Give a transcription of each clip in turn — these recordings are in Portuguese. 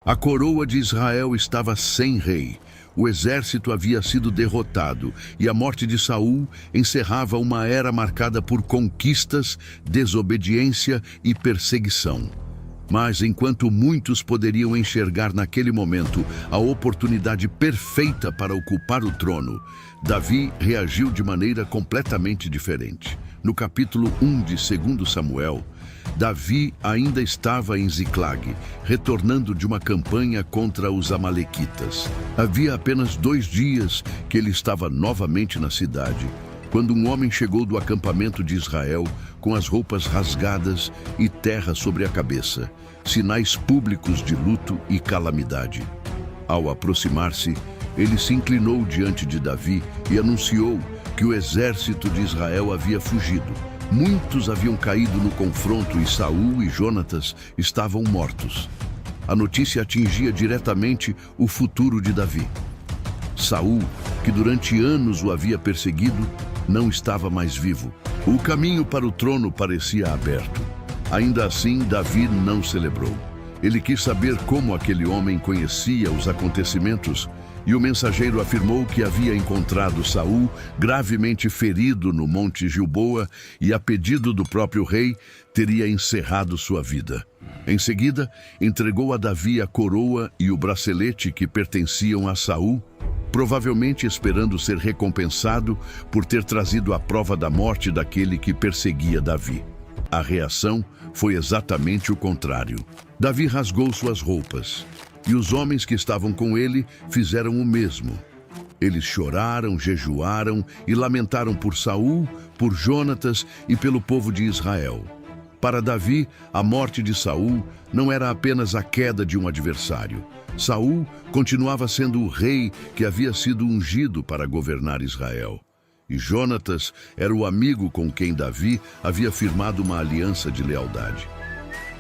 A coroa de Israel estava sem rei. O exército havia sido derrotado e a morte de Saul encerrava uma era marcada por conquistas, desobediência e perseguição. Mas enquanto muitos poderiam enxergar naquele momento a oportunidade perfeita para ocupar o trono, Davi reagiu de maneira completamente diferente. No capítulo 1 de 2 Samuel, Davi ainda estava em Ziclag, retornando de uma campanha contra os amalequitas. Havia apenas 2 dias que ele estava novamente na cidade, quando um homem chegou do acampamento de Israel com as roupas rasgadas e terra sobre a cabeça, sinais públicos de luto e calamidade. Ao aproximar-se, ele se inclinou diante de Davi e anunciou que o exército de Israel havia fugido. Muitos haviam caído no confronto e Saul e Jonatas estavam mortos. A notícia atingia diretamente o futuro de Davi. Saul, que durante anos o havia perseguido, não estava mais vivo. O caminho para o trono parecia aberto. Ainda assim, Davi não celebrou. Ele quis saber como aquele homem conhecia os acontecimentos, e o mensageiro afirmou que havia encontrado Saul gravemente ferido no Monte Gilboa e, a pedido do próprio rei, teria encerrado sua vida. Em seguida, entregou a Davi a coroa e o bracelete que pertenciam a Saul, provavelmente esperando ser recompensado por ter trazido a prova da morte daquele que perseguia Davi. A reação foi exatamente o contrário. Davi rasgou suas roupas, e os homens que estavam com ele fizeram o mesmo. Eles choraram, jejuaram e lamentaram por Saul, por Jonatas e pelo povo de Israel. Para Davi, a morte de Saul não era apenas a queda de um adversário. Saul continuava sendo o rei que havia sido ungido para governar Israel. E Jonatas era o amigo com quem Davi havia firmado uma aliança de lealdade.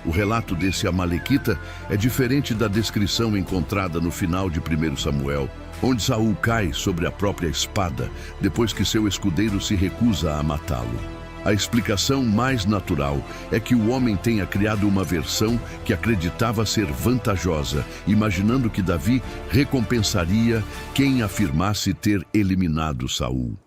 O relato desse amalequita é diferente da descrição encontrada no final de 1 Samuel, onde Saul cai sobre a própria espada depois que seu escudeiro se recusa a matá-lo. A explicação mais natural é que o homem tenha criado uma versão que acreditava ser vantajosa, imaginando que Davi recompensaria quem afirmasse ter eliminado Saul.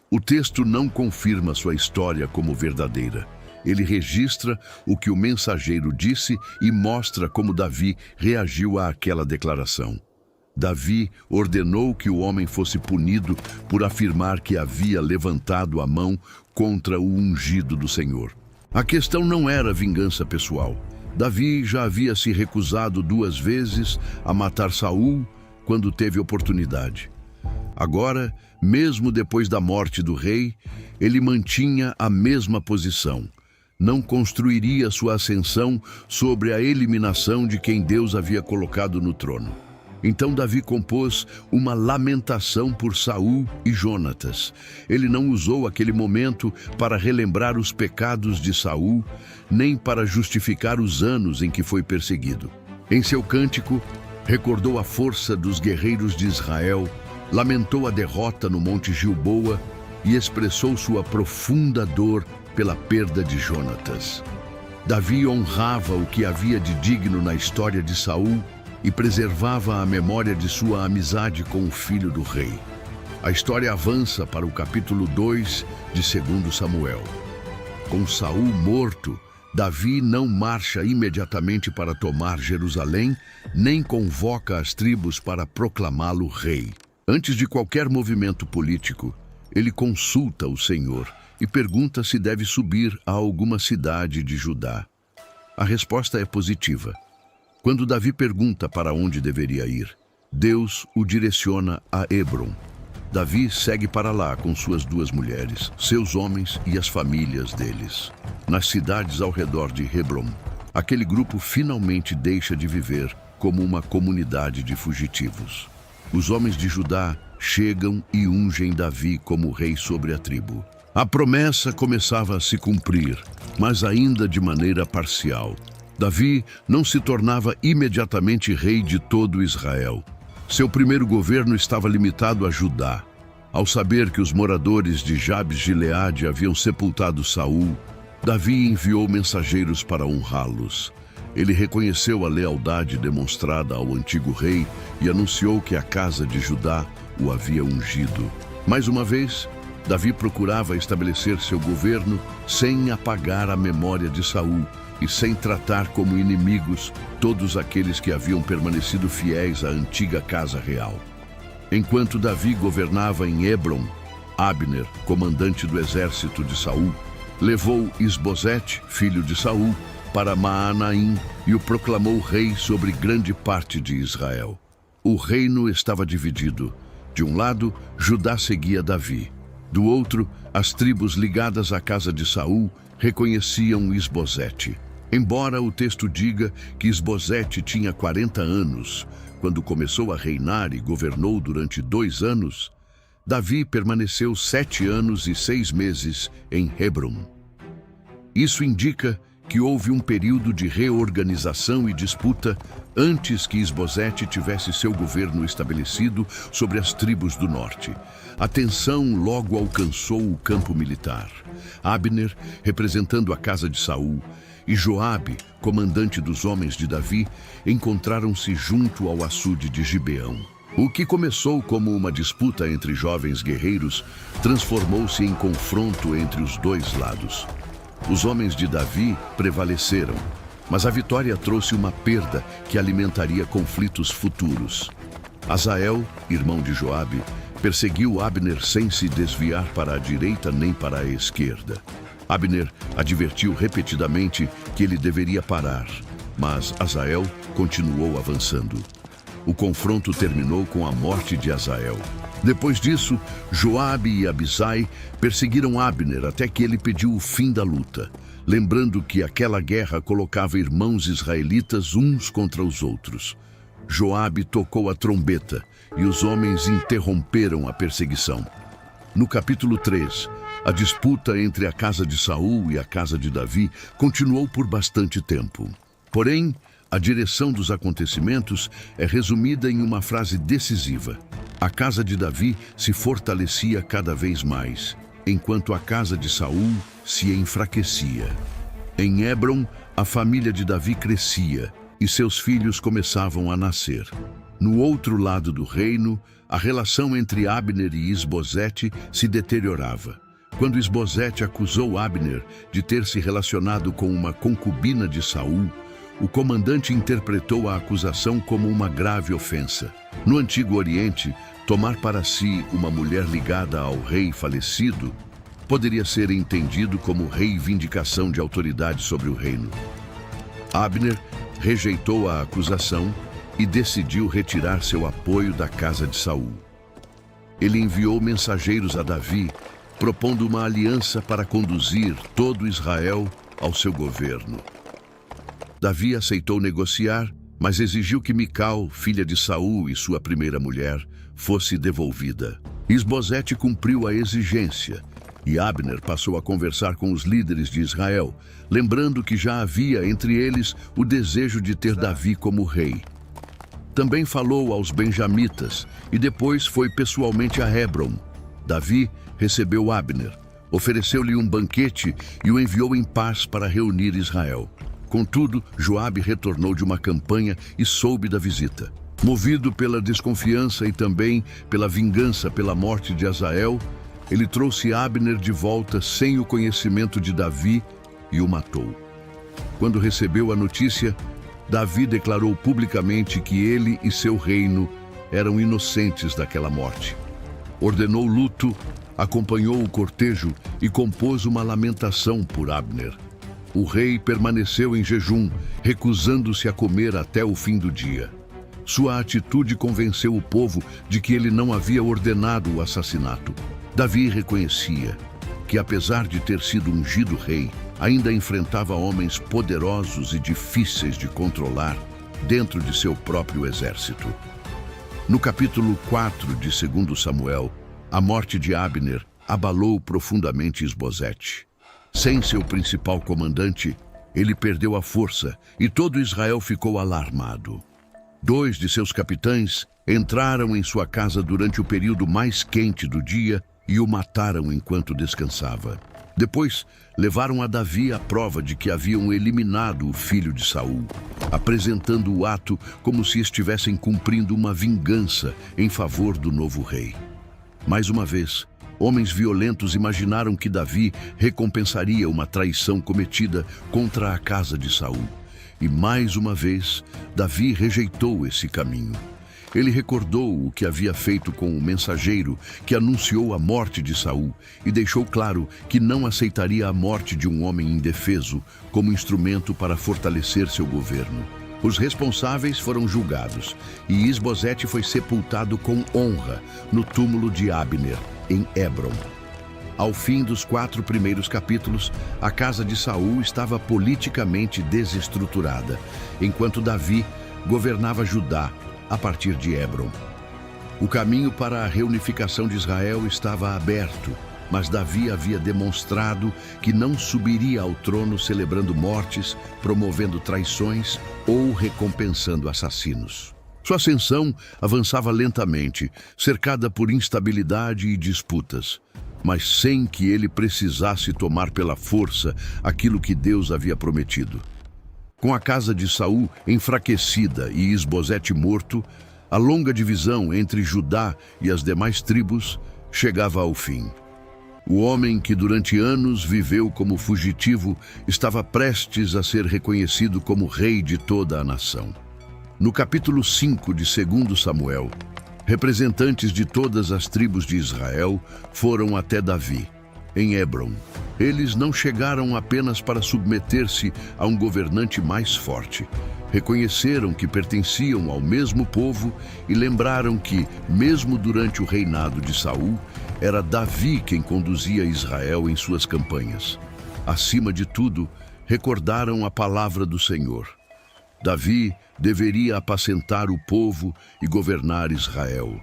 O texto não confirma sua história como verdadeira. Ele registra o que o mensageiro disse e mostra como Davi reagiu àquela declaração. Davi ordenou que o homem fosse punido por afirmar que havia levantado a mão contra o ungido do Senhor. A questão não era vingança pessoal. Davi já havia se recusado 2 vezes a matar Saul quando teve oportunidade. Agora, mesmo depois da morte do rei, ele mantinha a mesma posição. Não construiria sua ascensão sobre a eliminação de quem Deus havia colocado no trono. Então Davi compôs uma lamentação por Saul e Jonatas. Ele não usou aquele momento para relembrar os pecados de Saul, nem para justificar os anos em que foi perseguido. Em seu cântico, recordou a força dos guerreiros de Israel, lamentou a derrota no Monte Gilboa e expressou sua profunda dor pela perda de Jonatas. Davi honrava o que havia de digno na história de Saul e preservava a memória de sua amizade com o filho do rei. A história avança para o capítulo 2 de 2 Samuel. Com Saul morto, Davi não marcha imediatamente para tomar Jerusalém, nem convoca as tribos para proclamá-lo rei. Antes de qualquer movimento político, ele consulta o Senhor e pergunta se deve subir a alguma cidade de Judá. A resposta é positiva. Quando Davi pergunta para onde deveria ir, Deus o direciona a Hebrom. Davi segue para lá com suas 2 mulheres, seus homens e as famílias deles. Nas cidades ao redor de Hebrom, aquele grupo finalmente deixa de viver como uma comunidade de fugitivos. Os homens de Judá chegam e ungem Davi como rei sobre a tribo. A promessa começava a se cumprir, mas ainda de maneira parcial. Davi não se tornava imediatamente rei de todo Israel. Seu primeiro governo estava limitado a Judá. Ao saber que os moradores de Jabes-Gileade haviam sepultado Saul, Davi enviou mensageiros para honrá-los. Ele reconheceu a lealdade demonstrada ao antigo rei e anunciou que a casa de Judá o havia ungido. Mais uma vez, Davi procurava estabelecer seu governo sem apagar a memória de Saul e sem tratar como inimigos todos aqueles que haviam permanecido fiéis à antiga casa real. Enquanto Davi governava em Hebron, Abner, comandante do exército de Saul, levou Isbosete, filho de Saul, para Maanaim e o proclamou rei sobre grande parte de Israel. O reino estava dividido. De um lado, Judá seguia Davi. Do outro, as tribos ligadas à casa de Saul reconheciam Isbosete. Embora o texto diga que Isbosete tinha 40 anos, quando começou a reinar e governou durante 2 anos, Davi permaneceu 7 anos e 6 meses em Hebron. Isso indica que houve um período de reorganização e disputa antes que Isbosete tivesse seu governo estabelecido sobre as tribos do norte. A tensão logo alcançou o campo militar. Abner, representando a casa de Saul, e Joabe, comandante dos homens de Davi, encontraram-se junto ao açude de Gibeão. O que começou como uma disputa entre jovens guerreiros transformou-se em confronto entre os dois lados. Os homens de Davi prevaleceram, mas a vitória trouxe uma perda que alimentaria conflitos futuros. Asael, irmão de Joabe, perseguiu Abner sem se desviar para a direita nem para a esquerda. Abner advertiu repetidamente que ele deveria parar, mas Asael continuou avançando. O confronto terminou com a morte de Asael. Depois disso, Joabe e Abisai perseguiram Abner até que ele pediu o fim da luta, lembrando que aquela guerra colocava irmãos israelitas uns contra os outros. Joabe tocou a trombeta e os homens interromperam a perseguição. No capítulo 3, a disputa entre a casa de Saul e a casa de Davi continuou por bastante tempo. Porém, a direção dos acontecimentos é resumida em uma frase decisiva. A casa de Davi se fortalecia cada vez mais, enquanto a casa de Saul se enfraquecia. Em Hebron, a família de Davi crescia e seus filhos começavam a nascer. No outro lado do reino, a relação entre Abner e Isbosete se deteriorava. Quando Isbosete acusou Abner de ter se relacionado com uma concubina de Saul, o comandante interpretou a acusação como uma grave ofensa. No Antigo Oriente, tomar para si uma mulher ligada ao rei falecido poderia ser entendido como reivindicação de autoridade sobre o reino. Abner rejeitou a acusação e decidiu retirar seu apoio da casa de Saul. Ele enviou mensageiros a Davi, propondo uma aliança para conduzir todo Israel ao seu governo. Davi aceitou negociar, mas exigiu que Mical, filha de Saul e sua primeira mulher, fosse devolvida. Isbosete cumpriu a exigência e Abner passou a conversar com os líderes de Israel, lembrando que já havia entre eles o desejo de ter Davi como rei. Também falou aos benjamitas e depois foi pessoalmente a Hebron. Davi recebeu Abner, ofereceu-lhe um banquete e o enviou em paz para reunir Israel. Contudo, Joabe retornou de uma campanha e soube da visita. Movido pela desconfiança e também pela vingança pela morte de Asael, ele trouxe Abner de volta sem o conhecimento de Davi e o matou. Quando recebeu a notícia, Davi declarou publicamente que ele e seu reino eram inocentes daquela morte. Ordenou luto, acompanhou o cortejo e compôs uma lamentação por Abner. O rei permaneceu em jejum, recusando-se a comer até o fim do dia. Sua atitude convenceu o povo de que ele não havia ordenado o assassinato. Davi reconhecia que, apesar de ter sido ungido rei, ainda enfrentava homens poderosos e difíceis de controlar dentro de seu próprio exército. No capítulo 4 de 2 Samuel, a morte de Abner abalou profundamente Isbosete. Sem seu principal comandante, ele perdeu a força e todo Israel ficou alarmado. 2 de seus capitães entraram em sua casa durante o período mais quente do dia e o mataram enquanto descansava. Depois, levaram a Davi à prova de que haviam eliminado o filho de Saul, apresentando o ato como se estivessem cumprindo uma vingança em favor do novo rei. Mais uma vez, homens violentos imaginaram que Davi recompensaria uma traição cometida contra a casa de Saul. E mais uma vez, Davi rejeitou esse caminho. Ele recordou o que havia feito com o mensageiro que anunciou a morte de Saul e deixou claro que não aceitaria a morte de um homem indefeso como instrumento para fortalecer seu governo. Os responsáveis foram julgados e Isbosete foi sepultado com honra no túmulo de Abner, em Hebrom. Ao fim dos 4 primeiros capítulos, a casa de Saul estava politicamente desestruturada, enquanto Davi governava Judá a partir de Hebrom. O caminho para a reunificação de Israel estava aberto, mas Davi havia demonstrado que não subiria ao trono celebrando mortes, promovendo traições ou recompensando assassinos. Sua ascensão avançava lentamente, cercada por instabilidade e disputas, mas sem que ele precisasse tomar pela força aquilo que Deus havia prometido. Com a casa de Saul enfraquecida e Isbosete morto, a longa divisão entre Judá e as demais tribos chegava ao fim. O homem que durante anos viveu como fugitivo estava prestes a ser reconhecido como rei de toda a nação. No capítulo 5 de 2 Samuel, representantes de todas as tribos de Israel foram até Davi, em Hebrom. Eles não chegaram apenas para submeter-se a um governante mais forte. Reconheceram que pertenciam ao mesmo povo e lembraram que, mesmo durante o reinado de Saul, era Davi quem conduzia Israel em suas campanhas. Acima de tudo, recordaram a palavra do Senhor. Davi deveria apacentar o povo e governar Israel.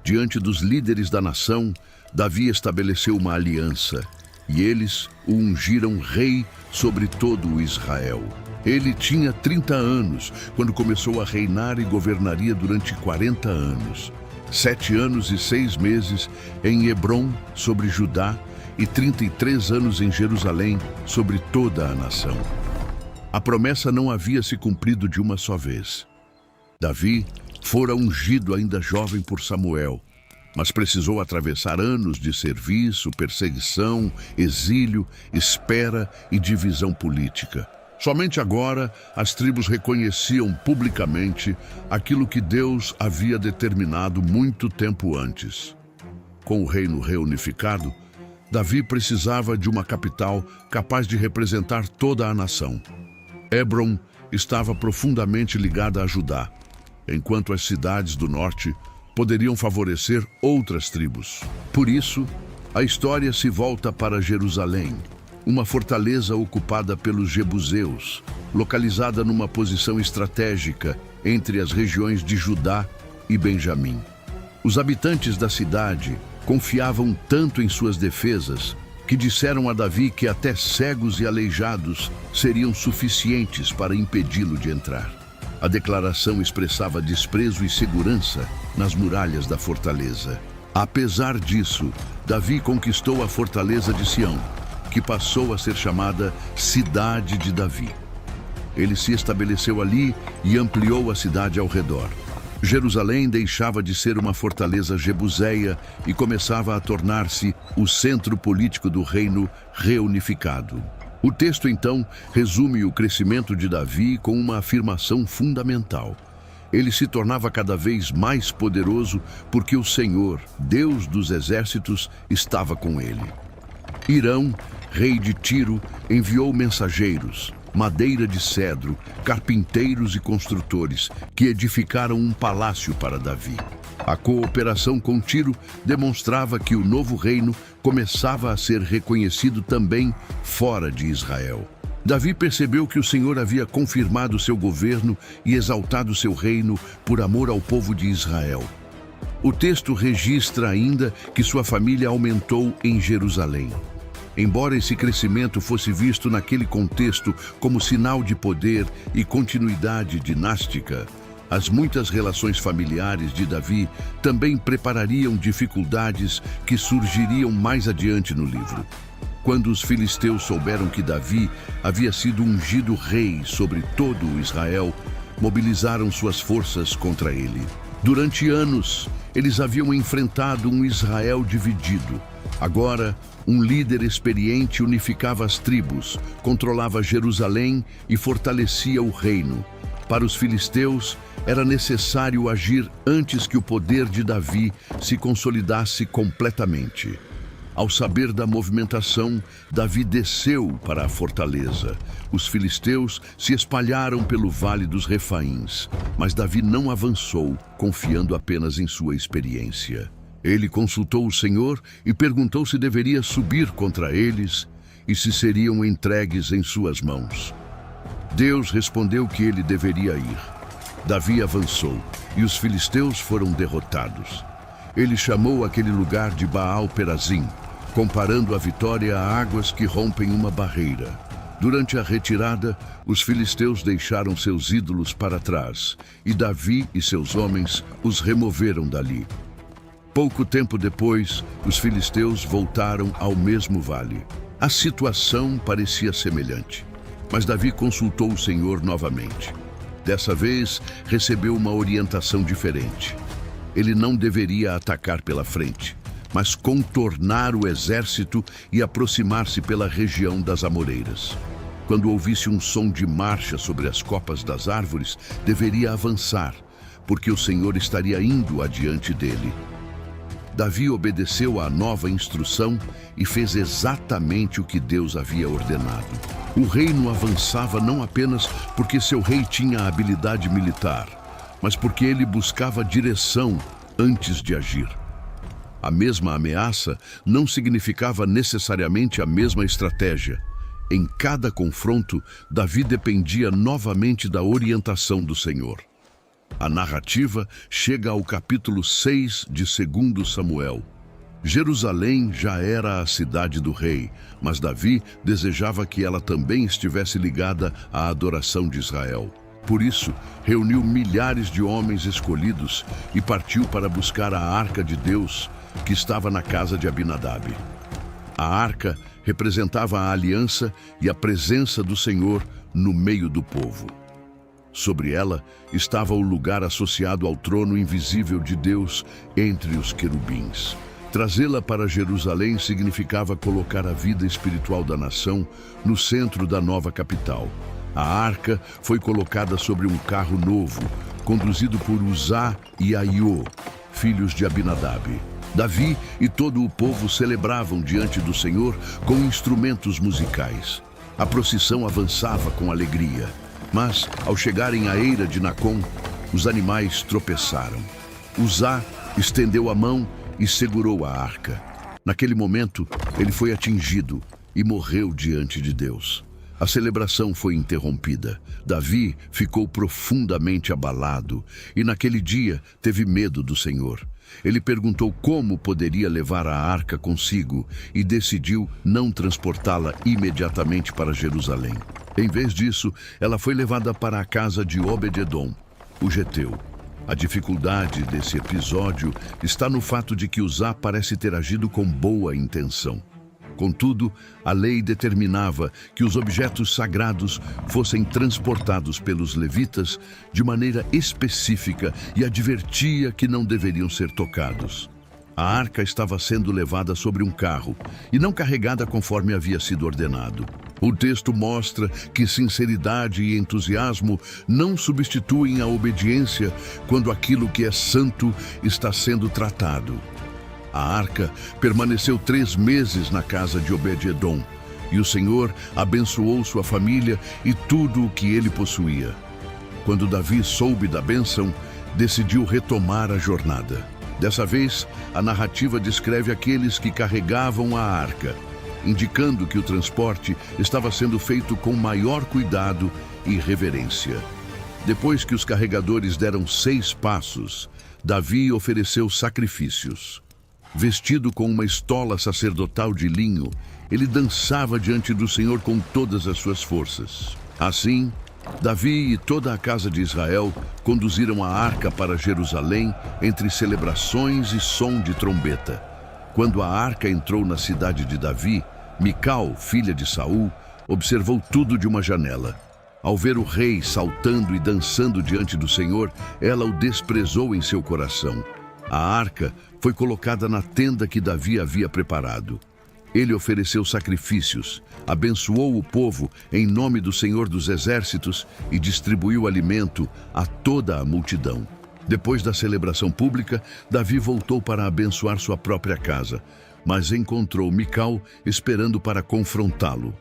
Diante dos líderes da nação, Davi estabeleceu uma aliança, e eles o ungiram rei sobre todo o Israel. Ele tinha 30 anos quando começou a reinar e governaria durante 40 anos. 7 anos e 6 meses em Hebrom, sobre Judá, e 33 anos em Jerusalém, sobre toda a nação. A promessa não havia se cumprido de uma só vez. Davi fora ungido ainda jovem por Samuel, mas precisou atravessar anos de serviço, perseguição, exílio, espera e divisão política. Somente agora as tribos reconheciam publicamente aquilo que Deus havia determinado muito tempo antes. Com o reino reunificado, Davi precisava de uma capital capaz de representar toda a nação. Hebrom estava profundamente ligada a Judá, enquanto as cidades do norte poderiam favorecer outras tribos. Por isso, a história se volta para Jerusalém, uma fortaleza ocupada pelos jebuseus, localizada numa posição estratégica entre as regiões de Judá e Benjamim. Os habitantes da cidade confiavam tanto em suas defesas que disseram a Davi que até cegos e aleijados seriam suficientes para impedi-lo de entrar. A declaração expressava desprezo e segurança nas muralhas da fortaleza. Apesar disso, Davi conquistou a fortaleza de Sião, que passou a ser chamada Cidade de Davi. Ele se estabeleceu ali e ampliou a cidade ao redor. Jerusalém deixava de ser uma fortaleza jebuseia e começava a tornar-se o centro político do reino reunificado. O texto, então, resume o crescimento de Davi com uma afirmação fundamental. Ele se tornava cada vez mais poderoso porque o Senhor, Deus dos exércitos, estava com ele. Hirão, rei de Tiro, enviou mensageiros, madeira de cedro, carpinteiros e construtores, que edificaram um palácio para Davi. A cooperação com Tiro demonstrava que o novo reino começava a ser reconhecido também fora de Israel. Davi percebeu que o Senhor havia confirmado seu governo e exaltado seu reino por amor ao povo de Israel. O texto registra ainda que sua família aumentou em Jerusalém. Embora esse crescimento fosse visto naquele contexto como sinal de poder e continuidade dinástica, as muitas relações familiares de Davi também preparariam dificuldades que surgiriam mais adiante no livro. Quando os filisteus souberam que Davi havia sido ungido rei sobre todo o Israel, mobilizaram suas forças contra ele. Durante anos, eles haviam enfrentado um Israel dividido. Agora, um líder experiente unificava as tribos, controlava Jerusalém e fortalecia o reino. Para os filisteus, era necessário agir antes que o poder de Davi se consolidasse completamente. Ao saber da movimentação, Davi desceu para a fortaleza. Os filisteus se espalharam pelo vale dos Refaíns, mas Davi não avançou, confiando apenas em sua experiência. Ele consultou o Senhor e perguntou se deveria subir contra eles e se seriam entregues em suas mãos. Deus respondeu que ele deveria ir. Davi avançou e os filisteus foram derrotados. Ele chamou aquele lugar de Baal-Perazim, comparando a vitória a águas que rompem uma barreira. Durante a retirada, os filisteus deixaram seus ídolos para trás, e Davi e seus homens os removeram dali. Pouco tempo depois, os filisteus voltaram ao mesmo vale. A situação parecia semelhante, mas Davi consultou o Senhor novamente. Dessa vez, recebeu uma orientação diferente. Ele não deveria atacar pela frente, mas contornar o exército e aproximar-se pela região das Amoreiras. Quando ouvisse um som de marcha sobre as copas das árvores, deveria avançar, porque o Senhor estaria indo adiante dele. Davi obedeceu à nova instrução e fez exatamente o que Deus havia ordenado. O reino avançava não apenas porque seu rei tinha habilidade militar, mas porque ele buscava direção antes de agir. A mesma ameaça não significava necessariamente a mesma estratégia. Em cada confronto, Davi dependia novamente da orientação do Senhor. A narrativa chega ao capítulo 6 de 2 Samuel. Jerusalém já era a cidade do rei, mas Davi desejava que ela também estivesse ligada à adoração de Israel. Por isso, reuniu milhares de homens escolhidos e partiu para buscar a arca de Deus, que estava na casa de Abinadab. A arca representava a aliança e a presença do Senhor no meio do povo. Sobre ela estava o lugar associado ao trono invisível de Deus entre os querubins. Trazê-la para Jerusalém significava colocar a vida espiritual da nação no centro da nova capital. A arca foi colocada sobre um carro novo, conduzido por Uzá e Aiô, filhos de Abinadab. Davi e todo o povo celebravam diante do Senhor com instrumentos musicais. A procissão avançava com alegria, mas, ao chegarem à eira de Nacon, os animais tropeçaram. Uzá estendeu a mão e segurou a arca. Naquele momento, ele foi atingido e morreu diante de Deus. A celebração foi interrompida. Davi ficou profundamente abalado e naquele dia teve medo do Senhor. Ele perguntou como poderia levar a arca consigo e decidiu não transportá-la imediatamente para Jerusalém. Em vez disso, ela foi levada para a casa de Obed-edom, o geteu. A dificuldade desse episódio está no fato de que Uzá parece ter agido com boa intenção. Contudo, a lei determinava que os objetos sagrados fossem transportados pelos levitas de maneira específica e advertia que não deveriam ser tocados. A arca estava sendo levada sobre um carro e não carregada conforme havia sido ordenado. O texto mostra que sinceridade e entusiasmo não substituem a obediência quando aquilo que é santo está sendo tratado. A arca permaneceu 3 meses na casa de Obed-edom, e o Senhor abençoou sua família e tudo o que ele possuía. Quando Davi soube da bênção, decidiu retomar a jornada. Dessa vez, a narrativa descreve aqueles que carregavam a arca, indicando que o transporte estava sendo feito com maior cuidado e reverência. Depois que os carregadores deram 6 passos, Davi ofereceu sacrifícios. Vestido com uma estola sacerdotal de linho, ele dançava diante do Senhor com todas as suas forças. Assim, Davi e toda a casa de Israel conduziram a arca para Jerusalém entre celebrações e som de trombeta. Quando a arca entrou na cidade de Davi, Mical, filha de Saul, observou tudo de uma janela. Ao ver o rei saltando e dançando diante do Senhor, ela o desprezou em seu coração. A arca foi colocada na tenda que Davi havia preparado. Ele ofereceu sacrifícios, abençoou o povo em nome do Senhor dos Exércitos e distribuiu alimento a toda a multidão. Depois da celebração pública, Davi voltou para abençoar sua própria casa, mas encontrou Mical esperando para confrontá-lo.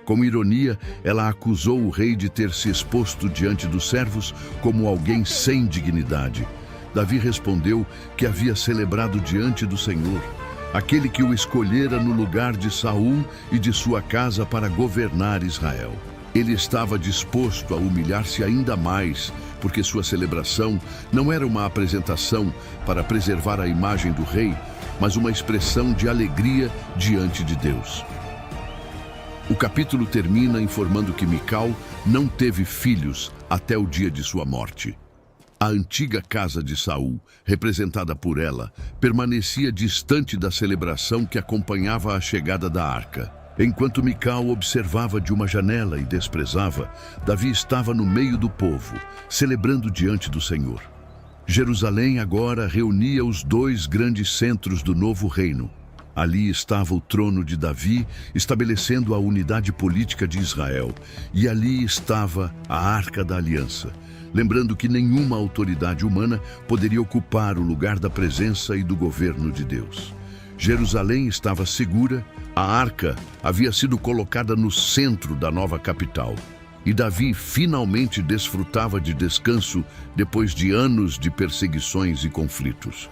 Com ironia, ela acusou o rei de ter se exposto diante dos servos como alguém sem dignidade. Davi respondeu que havia celebrado diante do Senhor, aquele que o escolhera no lugar de Saul e de sua casa para governar Israel. Ele estava disposto a humilhar-se ainda mais, porque sua celebração não era uma apresentação para preservar a imagem do rei, mas uma expressão de alegria diante de Deus. O capítulo termina informando que Mical não teve filhos até o dia de sua morte. A antiga casa de Saul, representada por ela, permanecia distante da celebração que acompanhava a chegada da arca. Enquanto Mical observava de uma janela e desprezava, Davi estava no meio do povo, celebrando diante do Senhor. Jerusalém agora reunia os dois grandes centros do novo reino. Ali estava o trono de Davi, estabelecendo a unidade política de Israel, e ali estava a Arca da Aliança, lembrando que nenhuma autoridade humana poderia ocupar o lugar da presença e do governo de Deus. Jerusalém estava segura, a arca havia sido colocada no centro da nova capital, e Davi finalmente desfrutava de descanso depois de anos de perseguições e conflitos.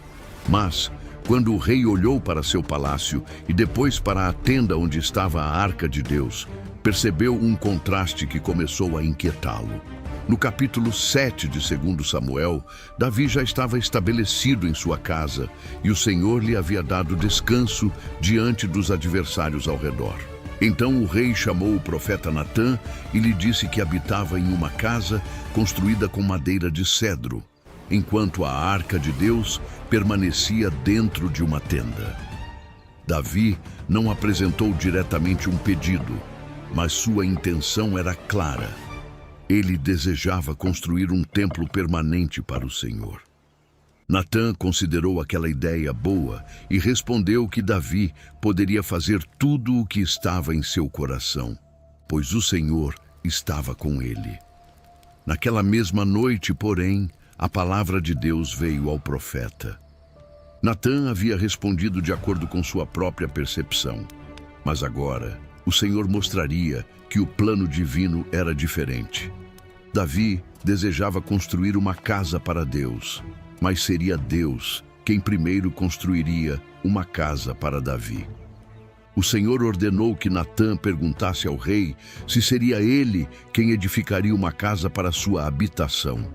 Mas, quando o rei olhou para seu palácio e depois para a tenda onde estava a arca de Deus, percebeu um contraste que começou a inquietá-lo. No capítulo 7 de 2 Samuel, Davi já estava estabelecido em sua casa e o Senhor lhe havia dado descanso diante dos adversários ao redor. Então o rei chamou o profeta Natã e lhe disse que habitava em uma casa construída com madeira de cedro, enquanto a arca de Deus permanecia dentro de uma tenda. Davi não apresentou diretamente um pedido, mas sua intenção era clara. Ele desejava construir um templo permanente para o Senhor. Natã considerou aquela ideia boa e respondeu que Davi poderia fazer tudo o que estava em seu coração, pois o Senhor estava com ele. Naquela mesma noite, porém, a palavra de Deus veio ao profeta. Natã havia respondido de acordo com sua própria percepção, mas agora o Senhor mostraria que o plano divino era diferente. Davi desejava construir uma casa para Deus, mas seria Deus quem primeiro construiria uma casa para Davi. O Senhor ordenou que Natã perguntasse ao rei se seria ele quem edificaria uma casa para sua habitação.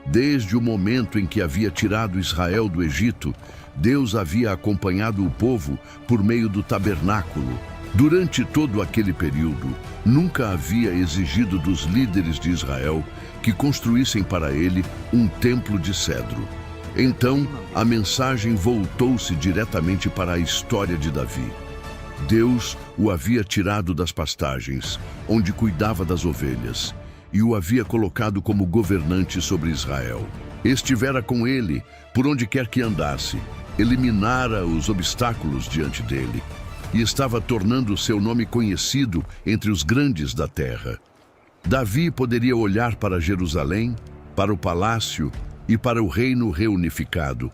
Desde o momento em que havia tirado Israel do Egito, Deus havia acompanhado o povo por meio do tabernáculo. Durante todo aquele período, nunca havia exigido dos líderes de Israel que construíssem para ele um templo de cedro. Então, a mensagem voltou-se diretamente para a história de Davi. Deus o havia tirado das pastagens, onde cuidava das ovelhas, e o havia colocado como governante sobre Israel. Estivera com ele por onde quer que andasse, eliminara os obstáculos diante dele, e estava tornando seu nome conhecido entre os grandes da terra. Davi poderia olhar para Jerusalém, para o palácio e para o reino reunificado,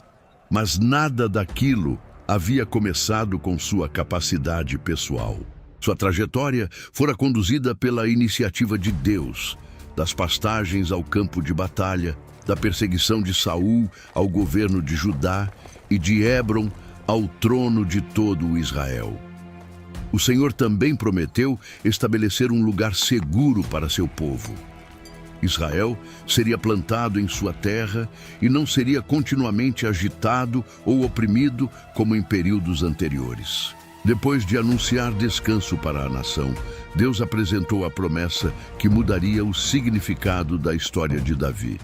mas nada daquilo havia começado com sua capacidade pessoal. Sua trajetória fora conduzida pela iniciativa de Deus, das pastagens ao campo de batalha, da perseguição de Saul ao governo de Judá e de Hebron ao trono de todo o Israel. O Senhor também prometeu estabelecer um lugar seguro para seu povo. Israel seria plantado em sua terra e não seria continuamente agitado ou oprimido como em períodos anteriores. Depois de anunciar descanso para a nação, Deus apresentou a promessa que mudaria o significado da história de Davi.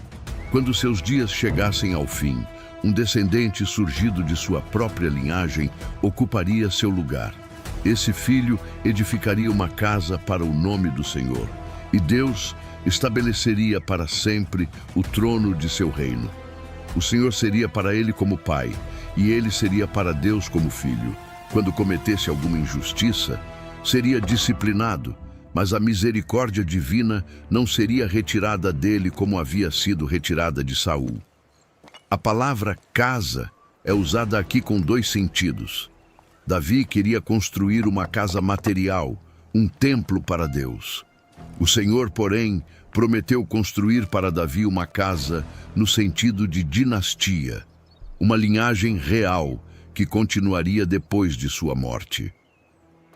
Quando seus dias chegassem ao fim, um descendente surgido de sua própria linhagem ocuparia seu lugar. Esse filho edificaria uma casa para o nome do Senhor, e Deus estabeleceria para sempre o trono de seu reino. O Senhor seria para ele como pai, e ele seria para Deus como filho. Quando cometesse alguma injustiça, seria disciplinado, mas a misericórdia divina não seria retirada dele como havia sido retirada de Saul. A palavra casa é usada aqui com dois sentidos. Davi queria construir uma casa material, um templo para Deus. O Senhor, porém, prometeu construir para Davi uma casa no sentido de dinastia, uma linhagem real que continuaria depois de sua morte.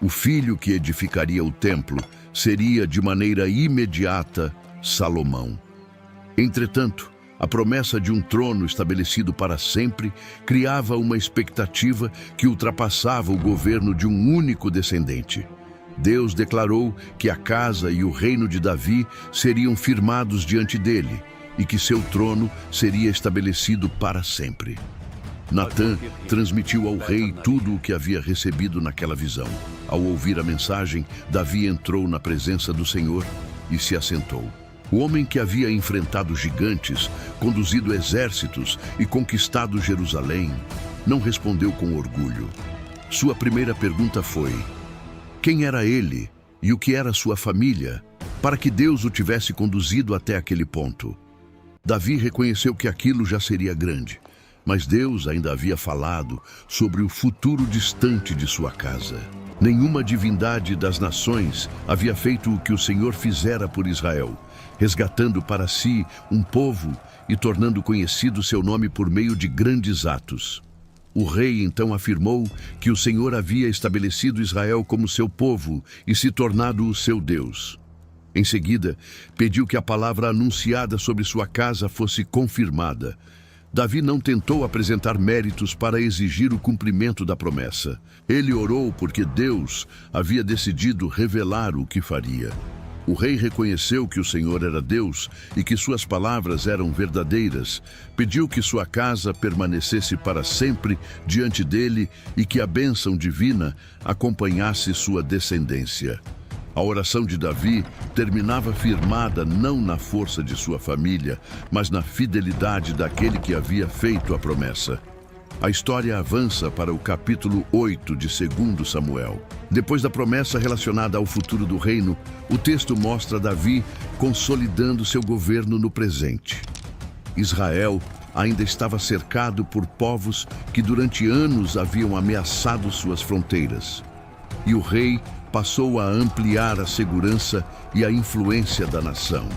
O filho que edificaria o templo seria, de maneira imediata, Salomão. Entretanto, a promessa de um trono estabelecido para sempre criava uma expectativa que ultrapassava o governo de um único descendente. Deus declarou que a casa e o reino de Davi seriam firmados diante dele e que seu trono seria estabelecido para sempre. Natã transmitiu ao rei tudo o que havia recebido naquela visão. Ao ouvir a mensagem, Davi entrou na presença do Senhor e se assentou. O homem que havia enfrentado gigantes, conduzido exércitos e conquistado Jerusalém, não respondeu com orgulho. Sua primeira pergunta foi: quem era ele e o que era sua família, para que Deus o tivesse conduzido até aquele ponto? Davi reconheceu que aquilo já seria grande, mas Deus ainda havia falado sobre o futuro distante de sua casa. Nenhuma divindade das nações havia feito o que o Senhor fizera por Israel, resgatando para si um povo e tornando conhecido seu nome por meio de grandes atos. O rei então afirmou que o Senhor havia estabelecido Israel como seu povo e se tornado o seu Deus. Em seguida, pediu que a palavra anunciada sobre sua casa fosse confirmada. Davi não tentou apresentar méritos para exigir o cumprimento da promessa. Ele orou porque Deus havia decidido revelar o que faria. O rei reconheceu que o Senhor era Deus e que suas palavras eram verdadeiras. Pediu que sua casa permanecesse para sempre diante dele e que a bênção divina acompanhasse sua descendência. A oração de Davi terminava firmada não na força de sua família, mas na fidelidade daquele que havia feito a promessa. A história avança para o capítulo 8 de 2 Samuel. Depois da promessa relacionada ao futuro do reino, o texto mostra Davi consolidando seu governo no presente. Israel ainda estava cercado por povos que durante anos haviam ameaçado suas fronteiras. E o rei passou a ampliar a segurança e a influência da nação.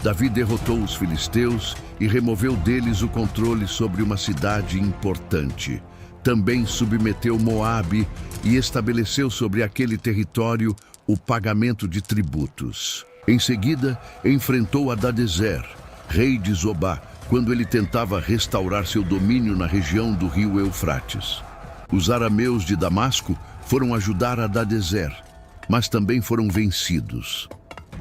Davi derrotou os filisteus e removeu deles o controle sobre uma cidade importante. Também submeteu Moabe e estabeleceu sobre aquele território o pagamento de tributos. Em seguida, enfrentou Hadadezer, rei de Zobá, quando ele tentava restaurar seu domínio na região do rio Eufrates. Os arameus de Damasco foram ajudar Hadadezer, mas também foram vencidos.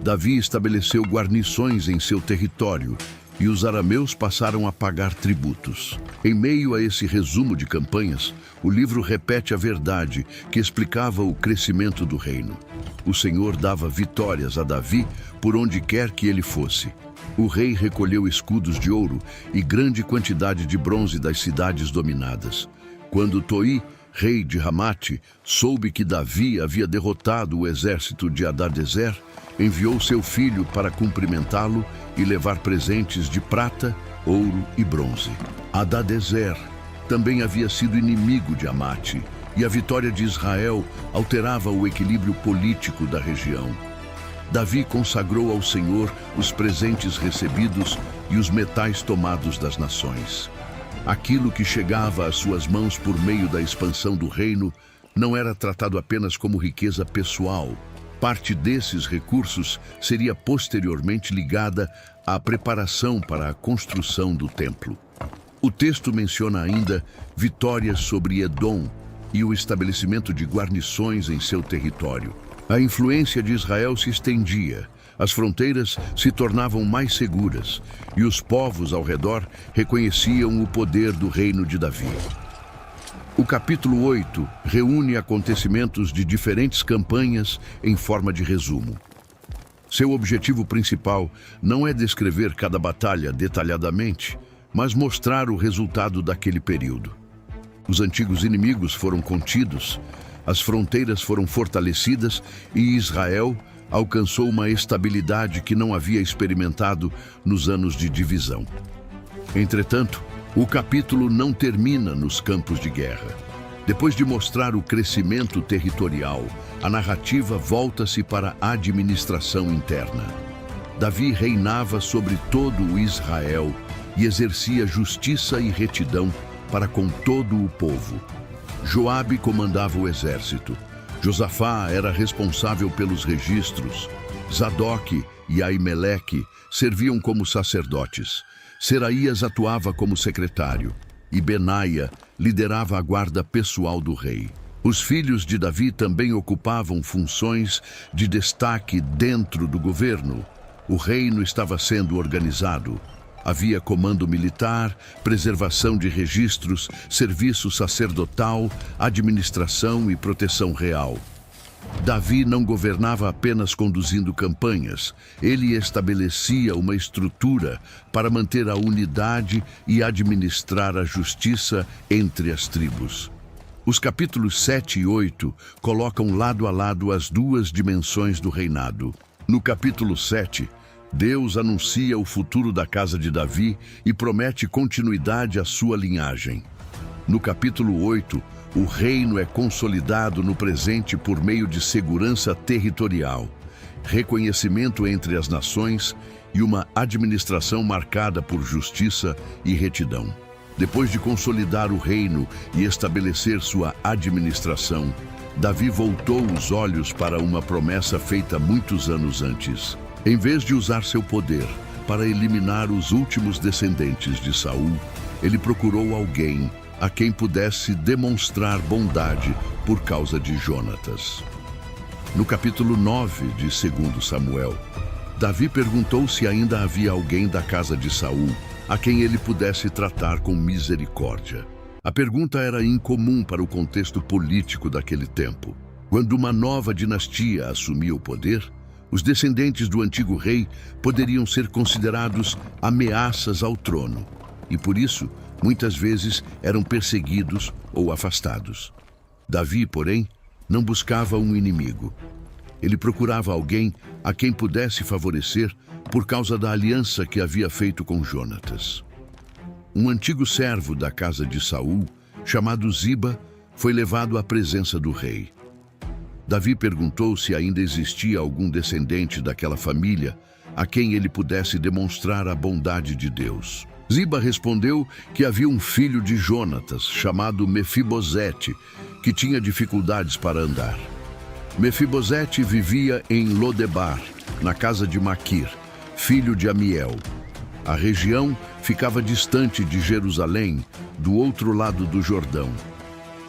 Davi estabeleceu guarnições em seu território e os arameus passaram a pagar tributos. Em meio a esse resumo de campanhas, o livro repete a verdade que explicava o crescimento do reino. O Senhor dava vitórias a Davi por onde quer que ele fosse. O rei recolheu escudos de ouro e grande quantidade de bronze das cidades dominadas. Quando Toi, rei de Ramate, soube que Davi havia derrotado o exército de Hadadezer, enviou seu filho para cumprimentá-lo e levar presentes de prata, ouro e bronze. Hadadezer também havia sido inimigo de Amate, e a vitória de Israel alterava o equilíbrio político da região. Davi consagrou ao Senhor os presentes recebidos e os metais tomados das nações. Aquilo que chegava às suas mãos por meio da expansão do reino não era tratado apenas como riqueza pessoal. Parte desses recursos seria posteriormente ligada à preparação para a construção do templo. O texto menciona ainda vitórias sobre Edom e o estabelecimento de guarnições em seu território. A influência de Israel se estendia, as fronteiras se tornavam mais seguras e os povos ao redor reconheciam o poder do reino de Davi. O capítulo 8 reúne acontecimentos de diferentes campanhas em forma de resumo. Seu objetivo principal não é descrever cada batalha detalhadamente, mas mostrar o resultado daquele período. Os antigos inimigos foram contidos, as fronteiras foram fortalecidas e Israel alcançou uma estabilidade que não havia experimentado nos anos de divisão. Entretanto, o capítulo não termina nos campos de guerra. Depois de mostrar o crescimento territorial, a narrativa volta-se para a administração interna. Davi reinava sobre todo o Israel e exercia justiça e retidão para com todo o povo. Joabe comandava o exército. Josafá era responsável pelos registros. Zadoque e Aimeleque serviam como sacerdotes. Seraías atuava como secretário e Benaia liderava a guarda pessoal do rei. Os filhos de Davi também ocupavam funções de destaque dentro do governo. O reino estava sendo organizado. Havia comando militar, preservação de registros, serviço sacerdotal, administração e proteção real. Davi não governava apenas conduzindo campanhas. Ele estabelecia uma estrutura para manter a unidade e administrar a justiça entre as tribos. Os capítulos 7 e 8 colocam lado a lado as duas dimensões do reinado. No capítulo 7, Deus anuncia o futuro da casa de Davi e promete continuidade à sua linhagem. No capítulo 8, o reino é consolidado no presente por meio de segurança territorial, reconhecimento entre as nações e uma administração marcada por justiça e retidão. Depois de consolidar o reino e estabelecer sua administração, Davi voltou os olhos para uma promessa feita muitos anos antes. Em vez de usar seu poder para eliminar os últimos descendentes de Saul, ele procurou alguém a quem pudesse demonstrar bondade por causa de Jonatas. No capítulo 9 de 2 Samuel, Davi perguntou se ainda havia alguém da casa de Saul a quem ele pudesse tratar com misericórdia. A pergunta era incomum para o contexto político daquele tempo. Quando uma nova dinastia assumia o poder, os descendentes do antigo rei poderiam ser considerados ameaças ao trono, e por isso, muitas vezes eram perseguidos ou afastados. Davi, porém, não buscava um inimigo. Ele procurava alguém a quem pudesse favorecer por causa da aliança que havia feito com Jonatas. Um antigo servo da casa de Saul, chamado Ziba, foi levado à presença do rei. Davi perguntou se ainda existia algum descendente daquela família a quem ele pudesse demonstrar a bondade de Deus. Ziba respondeu que havia um filho de Jonatas, chamado Mefibosete, que tinha dificuldades para andar. Mefibosete vivia em Lodebar, na casa de Maquir, filho de Amiel. A região ficava distante de Jerusalém, do outro lado do Jordão.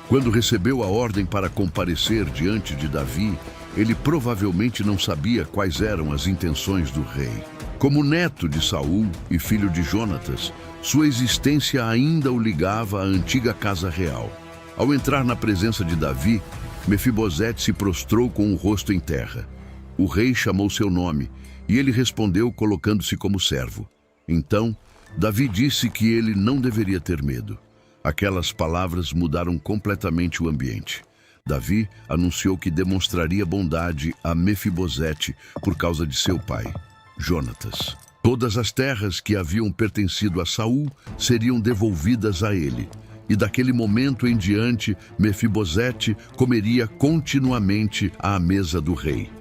Quando recebeu a ordem para comparecer diante de Davi, ele provavelmente não sabia quais eram as intenções do rei. Como neto de Saul e filho de Jonatas, sua existência ainda o ligava à antiga casa real. Ao entrar na presença de Davi, Mefibosete se prostrou com o rosto em terra. O rei chamou seu nome e ele respondeu colocando-se como servo. Então, Davi disse que ele não deveria ter medo. Aquelas palavras mudaram completamente o ambiente. Davi anunciou que demonstraria bondade a Mefibosete por causa de seu pai, Jonatas. Todas as terras que haviam pertencido a Saul seriam devolvidas a ele. E daquele momento em diante, Mefibosete comeria continuamente à mesa do rei.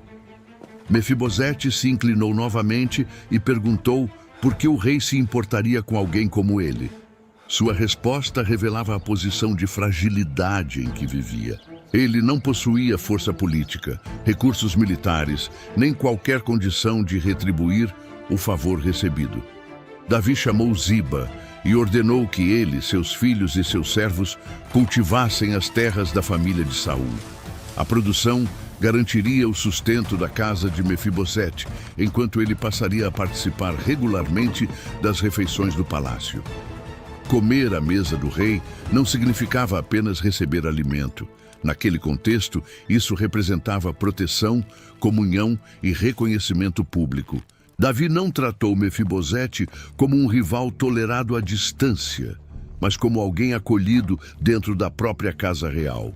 Mefibosete se inclinou novamente e perguntou por que o rei se importaria com alguém como ele. Sua resposta revelava a posição de fragilidade em que vivia. Ele não possuía força política, recursos militares, nem qualquer condição de retribuir o favor recebido. Davi chamou Ziba e ordenou que ele, seus filhos e seus servos cultivassem as terras da família de Saul. A produção garantiria o sustento da casa de Mefibosete, enquanto ele passaria a participar regularmente das refeições do palácio. Comer à mesa do rei não significava apenas receber alimento. Naquele contexto, isso representava proteção, comunhão e reconhecimento público. Davi não tratou Mefibosete como um rival tolerado à distância, mas como alguém acolhido dentro da própria casa real.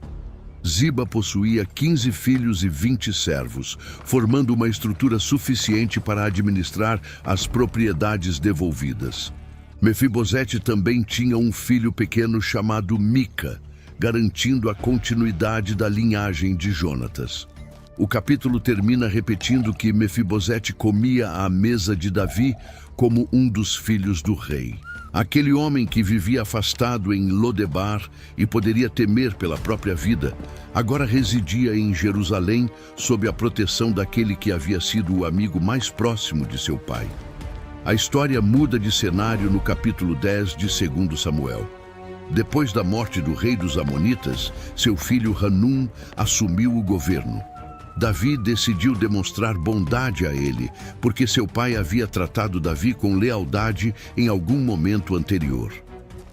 Ziba possuía 15 filhos e 20 servos, formando uma estrutura suficiente para administrar as propriedades devolvidas. Mefibosete também tinha um filho pequeno chamado Mica, garantindo a continuidade da linhagem de Jonatas. O capítulo termina repetindo que Mefibosete comia à mesa de Davi como um dos filhos do rei. Aquele homem que vivia afastado em Lodebar e poderia temer pela própria vida, agora residia em Jerusalém sob a proteção daquele que havia sido o amigo mais próximo de seu pai. A história muda de cenário no capítulo 10 de 2 Samuel. Depois da morte do rei dos Amonitas, seu filho Hanum assumiu o governo. Davi decidiu demonstrar bondade a ele, porque seu pai havia tratado Davi com lealdade em algum momento anterior.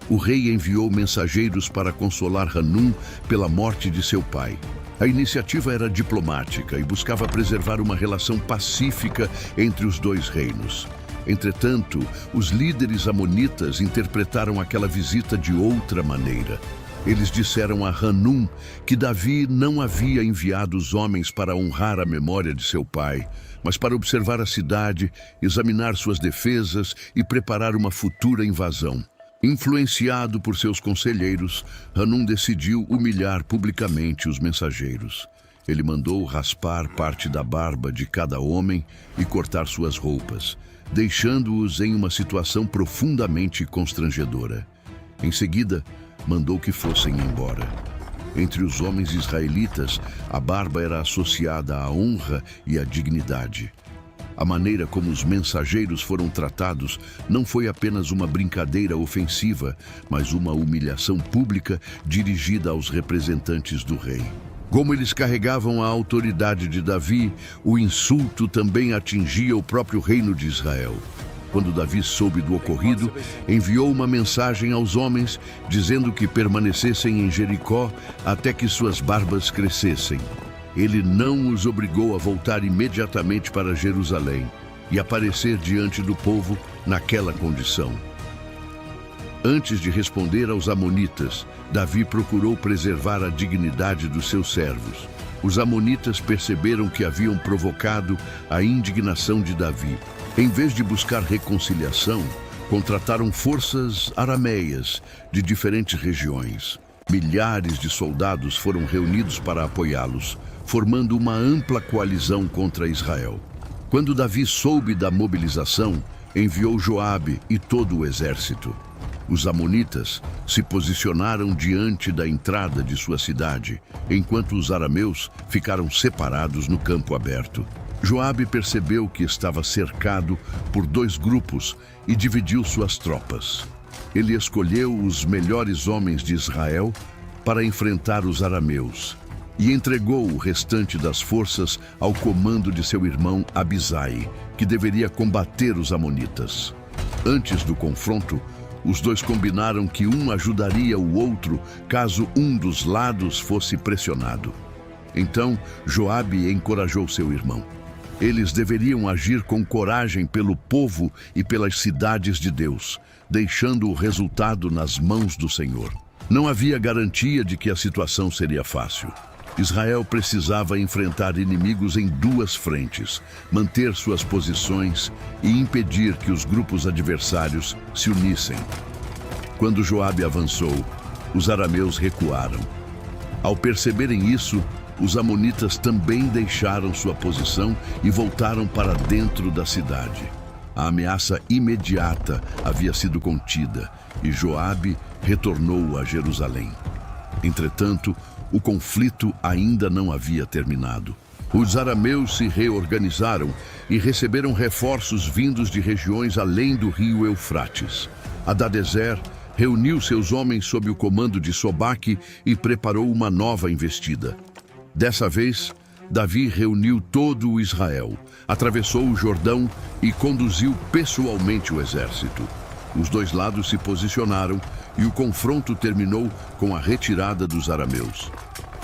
O rei enviou mensageiros para consolar Hanum pela morte de seu pai. A iniciativa era diplomática e buscava preservar uma relação pacífica entre os dois reinos. Entretanto, os líderes amonitas interpretaram aquela visita de outra maneira. Eles disseram a Hanum que Davi não havia enviado os homens para honrar a memória de seu pai, mas para observar a cidade, examinar suas defesas e preparar uma futura invasão. Influenciado por seus conselheiros, Hanum decidiu humilhar publicamente os mensageiros. Ele mandou raspar parte da barba de cada homem e cortar suas roupas, deixando-os em uma situação profundamente constrangedora. Em seguida, mandou que fossem embora. Entre os homens israelitas, a barba era associada à honra e à dignidade. A maneira como os mensageiros foram tratados não foi apenas uma brincadeira ofensiva, mas uma humilhação pública dirigida aos representantes do rei. Como eles carregavam a autoridade de Davi, o insulto também atingia o próprio reino de Israel. Quando Davi soube do ocorrido, enviou uma mensagem aos homens, dizendo que permanecessem em Jericó até que suas barbas crescessem. Ele não os obrigou a voltar imediatamente para Jerusalém e aparecer diante do povo naquela condição. Antes de responder aos amonitas, Davi procurou preservar a dignidade dos seus servos. Os amonitas perceberam que haviam provocado a indignação de Davi. Em vez de buscar reconciliação, contrataram forças arameias de diferentes regiões. Milhares de soldados foram reunidos para apoiá-los, formando uma ampla coalizão contra Israel. Quando Davi soube da mobilização, enviou Joabe e todo o exército. Os amonitas se posicionaram diante da entrada de sua cidade, enquanto os arameus ficaram separados no campo aberto. Joabe percebeu que estava cercado por dois grupos e dividiu suas tropas. Ele escolheu os melhores homens de Israel para enfrentar os arameus e entregou o restante das forças ao comando de seu irmão Abisai, que deveria combater os amonitas. Antes do confronto, os dois combinaram que um ajudaria o outro caso um dos lados fosse pressionado. Então, Joabe encorajou seu irmão. Eles deveriam agir com coragem pelo povo e pelas cidades de Deus, deixando o resultado nas mãos do Senhor. Não havia garantia de que a situação seria fácil. Israel precisava enfrentar inimigos em duas frentes, manter suas posições e impedir que os grupos adversários se unissem. Quando Joabe avançou, os arameus recuaram. Ao perceberem isso, os amonitas também deixaram sua posição e voltaram para dentro da cidade. A ameaça imediata havia sido contida e Joabe retornou a Jerusalém. Entretanto, o conflito ainda não havia terminado. Os arameus se reorganizaram e receberam reforços vindos de regiões além do rio Eufrates. Hadadezer reuniu seus homens sob o comando de Sobaque e preparou uma nova investida. Dessa vez, Davi reuniu todo o Israel, atravessou o Jordão e conduziu pessoalmente o exército. Os dois lados se posicionaram e o confronto terminou com a retirada dos arameus.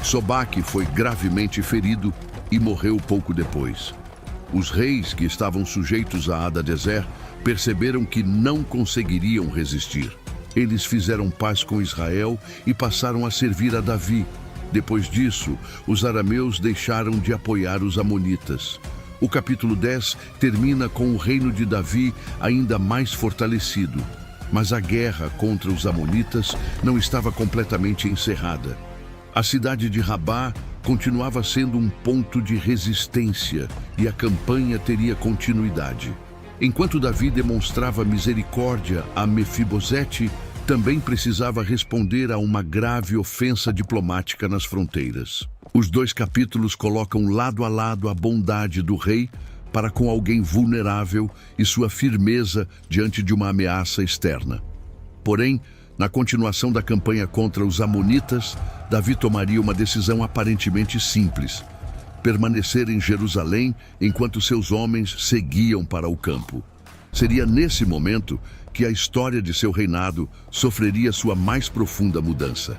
Sobaque foi gravemente ferido e morreu pouco depois. Os reis que estavam sujeitos a Hadadezer perceberam que não conseguiriam resistir. Eles fizeram paz com Israel e passaram a servir a Davi. Depois disso, os arameus deixaram de apoiar os amonitas. O capítulo 10 termina com o reino de Davi ainda mais fortalecido. Mas a guerra contra os amonitas não estava completamente encerrada. A cidade de Rabá continuava sendo um ponto de resistência e a campanha teria continuidade. Enquanto Davi demonstrava misericórdia a Mefibosete, também precisava responder a uma grave ofensa diplomática nas fronteiras. Os dois capítulos colocam lado a lado a bondade do rei para com alguém vulnerável e sua firmeza diante de uma ameaça externa. Porém, na continuação da campanha contra os amonitas, Davi tomaria uma decisão aparentemente simples: permanecer em Jerusalém enquanto seus homens seguiam para o campo. Seria nesse momento que a história de seu reinado sofreria sua mais profunda mudança.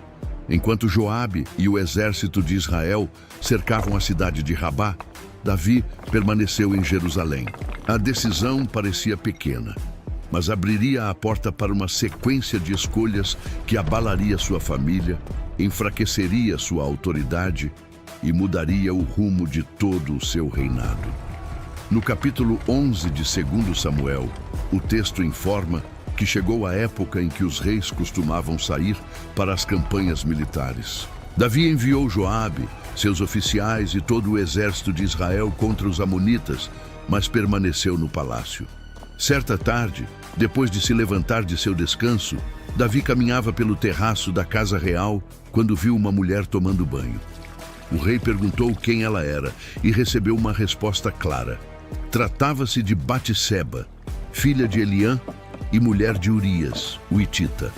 Enquanto Joabe e o exército de Israel cercavam a cidade de Rabá, Davi permaneceu em Jerusalém. A decisão parecia pequena, mas abriria a porta para uma sequência de escolhas que abalaria sua família, enfraqueceria sua autoridade e mudaria o rumo de todo o seu reinado. No capítulo 11 de 2 Samuel, o texto informa que chegou a época em que os reis costumavam sair para as campanhas militares. Davi enviou Joabe, seus oficiais e todo o exército de Israel contra os amonitas, mas permaneceu no palácio. Certa tarde, depois de se levantar de seu descanso, Davi caminhava pelo terraço da casa real quando viu uma mulher tomando banho. O rei perguntou quem ela era e recebeu uma resposta clara. Tratava-se de Batseba, filha de Eliã e mulher de Urias, o hitita.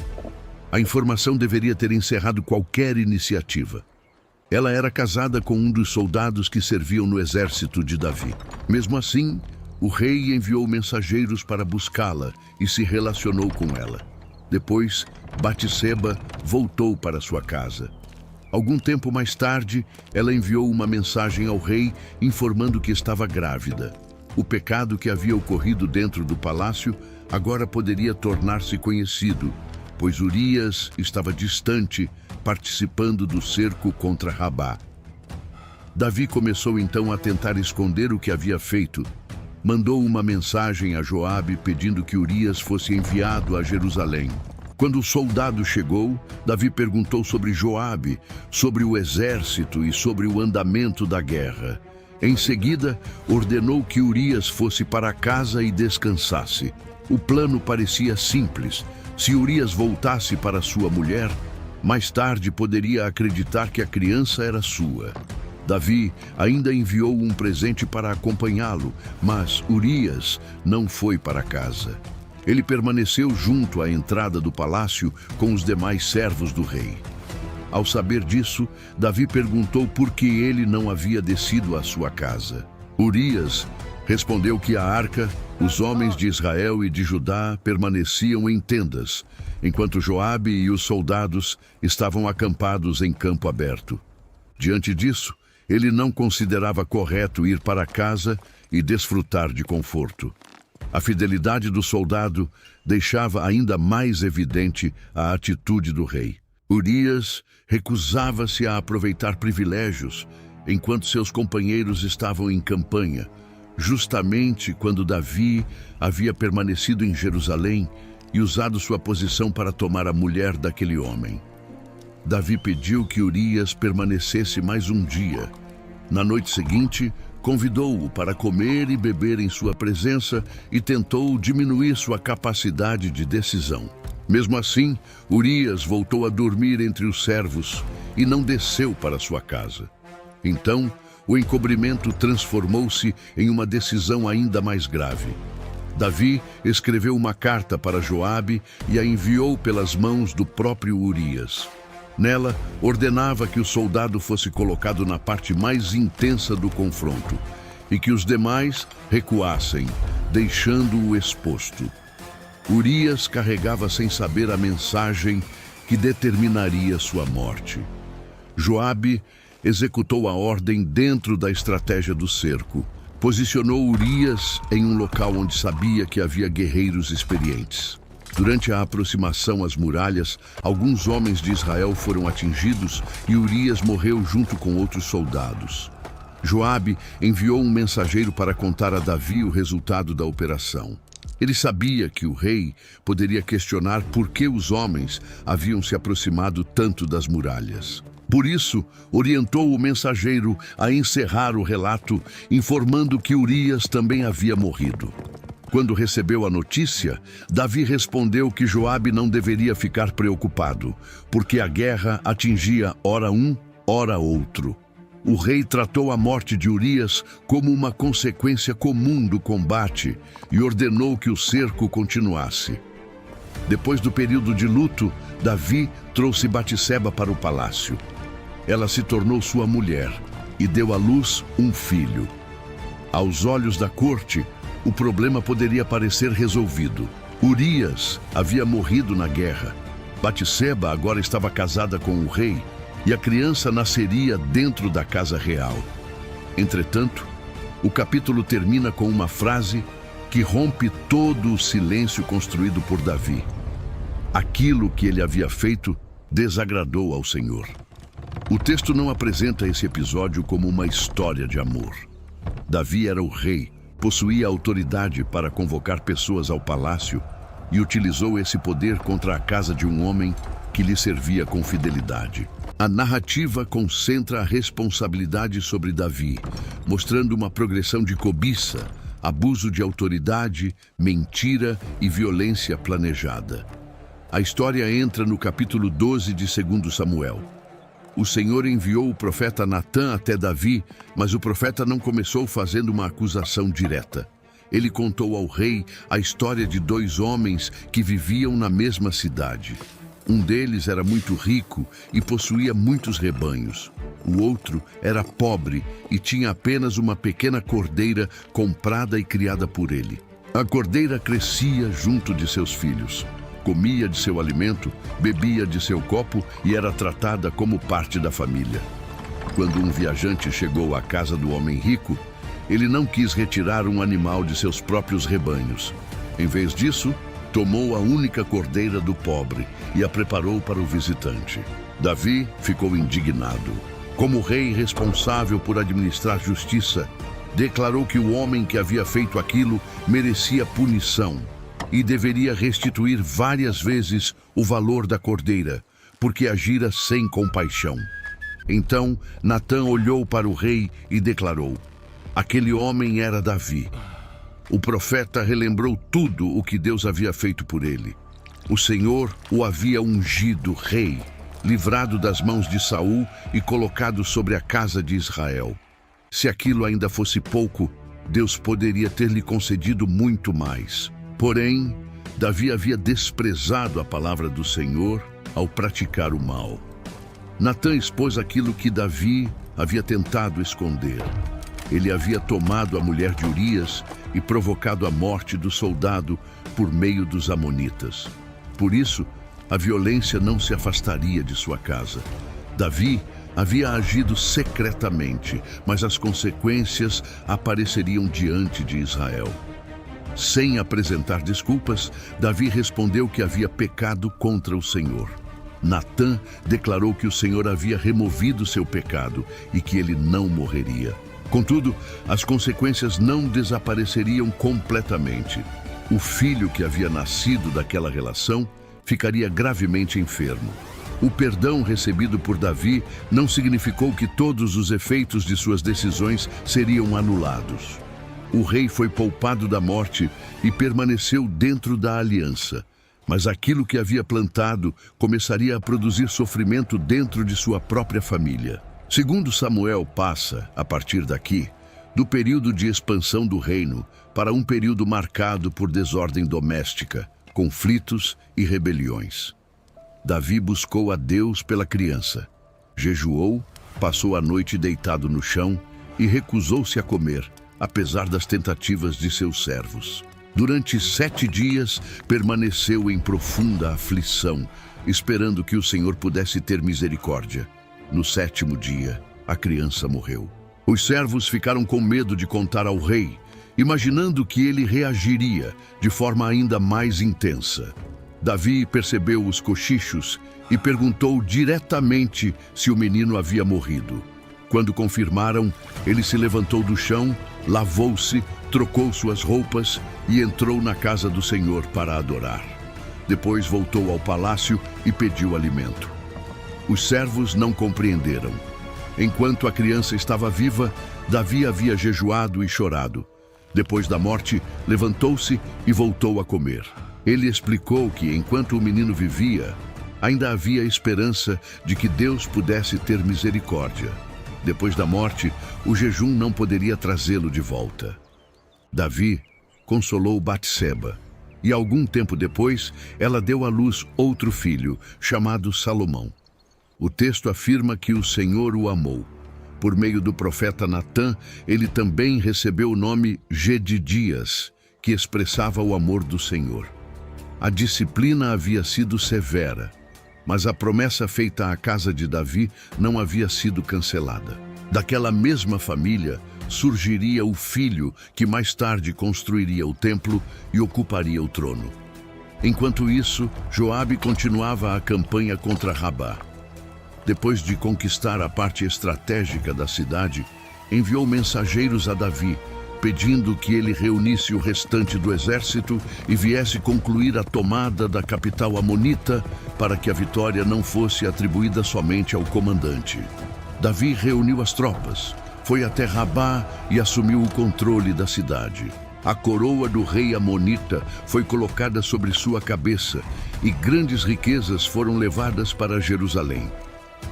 A informação deveria ter encerrado qualquer iniciativa. Ela era casada com um dos soldados que serviam no exército de Davi. Mesmo assim, o rei enviou mensageiros para buscá-la e se relacionou com ela. Depois, Batseba voltou para sua casa. Algum tempo mais tarde, ela enviou uma mensagem ao rei informando que estava grávida. O pecado que havia ocorrido dentro do palácio agora poderia tornar-se conhecido, pois Urias estava distante, participando do cerco contra Rabá. Davi começou então a tentar esconder o que havia feito. Mandou uma mensagem a Joabe pedindo que Urias fosse enviado a Jerusalém. Quando o soldado chegou, Davi perguntou sobre Joabe, sobre o exército e sobre o andamento da guerra. Em seguida, ordenou que Urias fosse para casa e descansasse. O plano parecia simples. Se Urias voltasse para sua mulher, mais tarde poderia acreditar que a criança era sua. Davi ainda enviou um presente para acompanhá-lo, mas Urias não foi para casa. Ele permaneceu junto à entrada do palácio com os demais servos do rei. Ao saber disso, Davi perguntou por que ele não havia descido à sua casa. Urias respondeu que a arca, os homens de Israel e de Judá permaneciam em tendas, enquanto Joabe e os soldados estavam acampados em campo aberto. Diante disso, ele não considerava correto ir para casa e desfrutar de conforto. A fidelidade do soldado deixava ainda mais evidente a atitude do rei. Urias recusava-se a aproveitar privilégios enquanto seus companheiros estavam em campanha, justamente quando Davi havia permanecido em Jerusalém e usado sua posição para tomar a mulher daquele homem. Davi pediu que Urias permanecesse mais um dia. Na noite seguinte, convidou-o para comer e beber em sua presença e tentou diminuir sua capacidade de decisão. Mesmo assim, Urias voltou a dormir entre os servos e não desceu para sua casa. Então, o encobrimento transformou-se em uma decisão ainda mais grave. Davi escreveu uma carta para Joabe e a enviou pelas mãos do próprio Urias. Nela, ordenava que o soldado fosse colocado na parte mais intensa do confronto e que os demais recuassem, deixando-o exposto. Urias carregava sem saber a mensagem que determinaria sua morte. Joabe executou a ordem dentro da estratégia do cerco. Posicionou Urias em um local onde sabia que havia guerreiros experientes. Durante a aproximação às muralhas, alguns homens de Israel foram atingidos e Urias morreu junto com outros soldados. Joabe enviou um mensageiro para contar a Davi o resultado da operação. Ele sabia que o rei poderia questionar por que os homens haviam se aproximado tanto das muralhas. Por isso, orientou o mensageiro a encerrar o relato, informando que Urias também havia morrido. Quando recebeu a notícia, Davi respondeu que Joabe não deveria ficar preocupado, porque a guerra atingia ora um, ora outro. O rei tratou a morte de Urias como uma consequência comum do combate e ordenou que o cerco continuasse. Depois do período de luto, Davi trouxe Batseba para o palácio. Ela se tornou sua mulher e deu à luz um filho. Aos olhos da corte, o problema poderia parecer resolvido. Urias havia morrido na guerra. Batseba agora estava casada com o rei e a criança nasceria dentro da casa real. Entretanto, o capítulo termina com uma frase que rompe todo o silêncio construído por Davi. Aquilo que ele havia feito desagradou ao Senhor. O texto não apresenta esse episódio como uma história de amor. Davi era o rei, possuía autoridade para convocar pessoas ao palácio e utilizou esse poder contra a casa de um homem que lhe servia com fidelidade. A narrativa concentra a responsabilidade sobre Davi, mostrando uma progressão de cobiça, abuso de autoridade, mentira e violência planejada. A história entra no capítulo 12 de 2 Samuel. O Senhor enviou o profeta Natã até Davi, mas o profeta não começou fazendo uma acusação direta. Ele contou ao rei a história de dois homens que viviam na mesma cidade. Um deles era muito rico e possuía muitos rebanhos. O outro era pobre e tinha apenas uma pequena cordeira comprada e criada por ele. A cordeira crescia junto de seus filhos. Comia de seu alimento, bebia de seu copo e era tratada como parte da família. Quando um viajante chegou à casa do homem rico, ele não quis retirar um animal de seus próprios rebanhos. Em vez disso, tomou a única cordeira do pobre e a preparou para o visitante. Davi ficou indignado. Como rei responsável por administrar justiça, declarou que o homem que havia feito aquilo merecia punição e deveria restituir várias vezes o valor da cordeira, porque agira sem compaixão. Então, Natã olhou para o rei e declarou: aquele homem era Davi. O profeta relembrou tudo o que Deus havia feito por ele. O Senhor o havia ungido rei, livrado das mãos de Saul e colocado sobre a casa de Israel. Se aquilo ainda fosse pouco, Deus poderia ter lhe concedido muito mais. Porém, Davi havia desprezado a palavra do Senhor ao praticar o mal. Natã expôs aquilo que Davi havia tentado esconder. Ele havia tomado a mulher de Urias e provocado a morte do soldado por meio dos amonitas. Por isso, a violência não se afastaria de sua casa. Davi havia agido secretamente, mas as consequências apareceriam diante de Israel. Sem apresentar desculpas, Davi respondeu que havia pecado contra o Senhor. Natã declarou que o Senhor havia removido seu pecado e que ele não morreria. Contudo, as consequências não desapareceriam completamente. O filho que havia nascido daquela relação ficaria gravemente enfermo. O perdão recebido por Davi não significou que todos os efeitos de suas decisões seriam anulados. O rei foi poupado da morte e permaneceu dentro da aliança. Mas aquilo que havia plantado começaria a produzir sofrimento dentro de sua própria família. Segundo Samuel passa, a partir daqui, do período de expansão do reino para um período marcado por desordem doméstica, conflitos e rebeliões. Davi buscou a Deus pela criança, jejuou, passou a noite deitado no chão e recusou-se a comer, apesar das tentativas de seus servos. Durante 7 dias, permaneceu em profunda aflição, esperando que o Senhor pudesse ter misericórdia. No 7º dia, a criança morreu. Os servos ficaram com medo de contar ao rei, imaginando que ele reagiria de forma ainda mais intensa. Davi percebeu os cochichos e perguntou diretamente se o menino havia morrido. Quando confirmaram, ele se levantou do chão, lavou-se, trocou suas roupas e entrou na casa do Senhor para adorar. Depois voltou ao palácio e pediu alimento. Os servos não compreenderam. Enquanto a criança estava viva, Davi havia jejuado e chorado. Depois da morte, levantou-se e voltou a comer. Ele explicou que, enquanto o menino vivia, ainda havia esperança de que Deus pudesse ter misericórdia. Depois da morte, o jejum não poderia trazê-lo de volta. Davi consolou Batseba, e algum tempo depois, ela deu à luz outro filho, chamado Salomão. O texto afirma que o Senhor o amou. Por meio do profeta Natã, ele também recebeu o nome Gedidias, que expressava o amor do Senhor. A disciplina havia sido severa, mas a promessa feita à casa de Davi não havia sido cancelada. Daquela mesma família surgiria o filho que mais tarde construiria o templo e ocuparia o trono. Enquanto isso, Joabe continuava a campanha contra Rabá. Depois de conquistar a parte estratégica da cidade, enviou mensageiros a Davi, pedindo que ele reunisse o restante do exército e viesse concluir a tomada da capital amonita para que a vitória não fosse atribuída somente ao comandante. Davi reuniu as tropas, foi até Rabá e assumiu o controle da cidade. A coroa do rei amonita foi colocada sobre sua cabeça e grandes riquezas foram levadas para Jerusalém.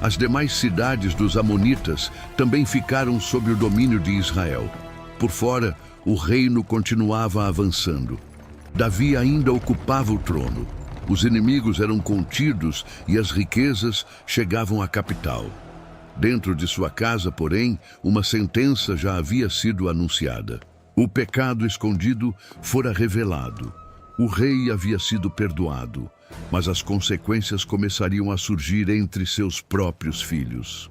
As demais cidades dos amonitas também ficaram sob o domínio de Israel. Por fora, o reino continuava avançando. Davi ainda ocupava o trono. Os inimigos eram contidos e as riquezas chegavam à capital. Dentro de sua casa, porém, uma sentença já havia sido anunciada. O pecado escondido fora revelado. O rei havia sido perdoado, mas as consequências começariam a surgir entre seus próprios filhos.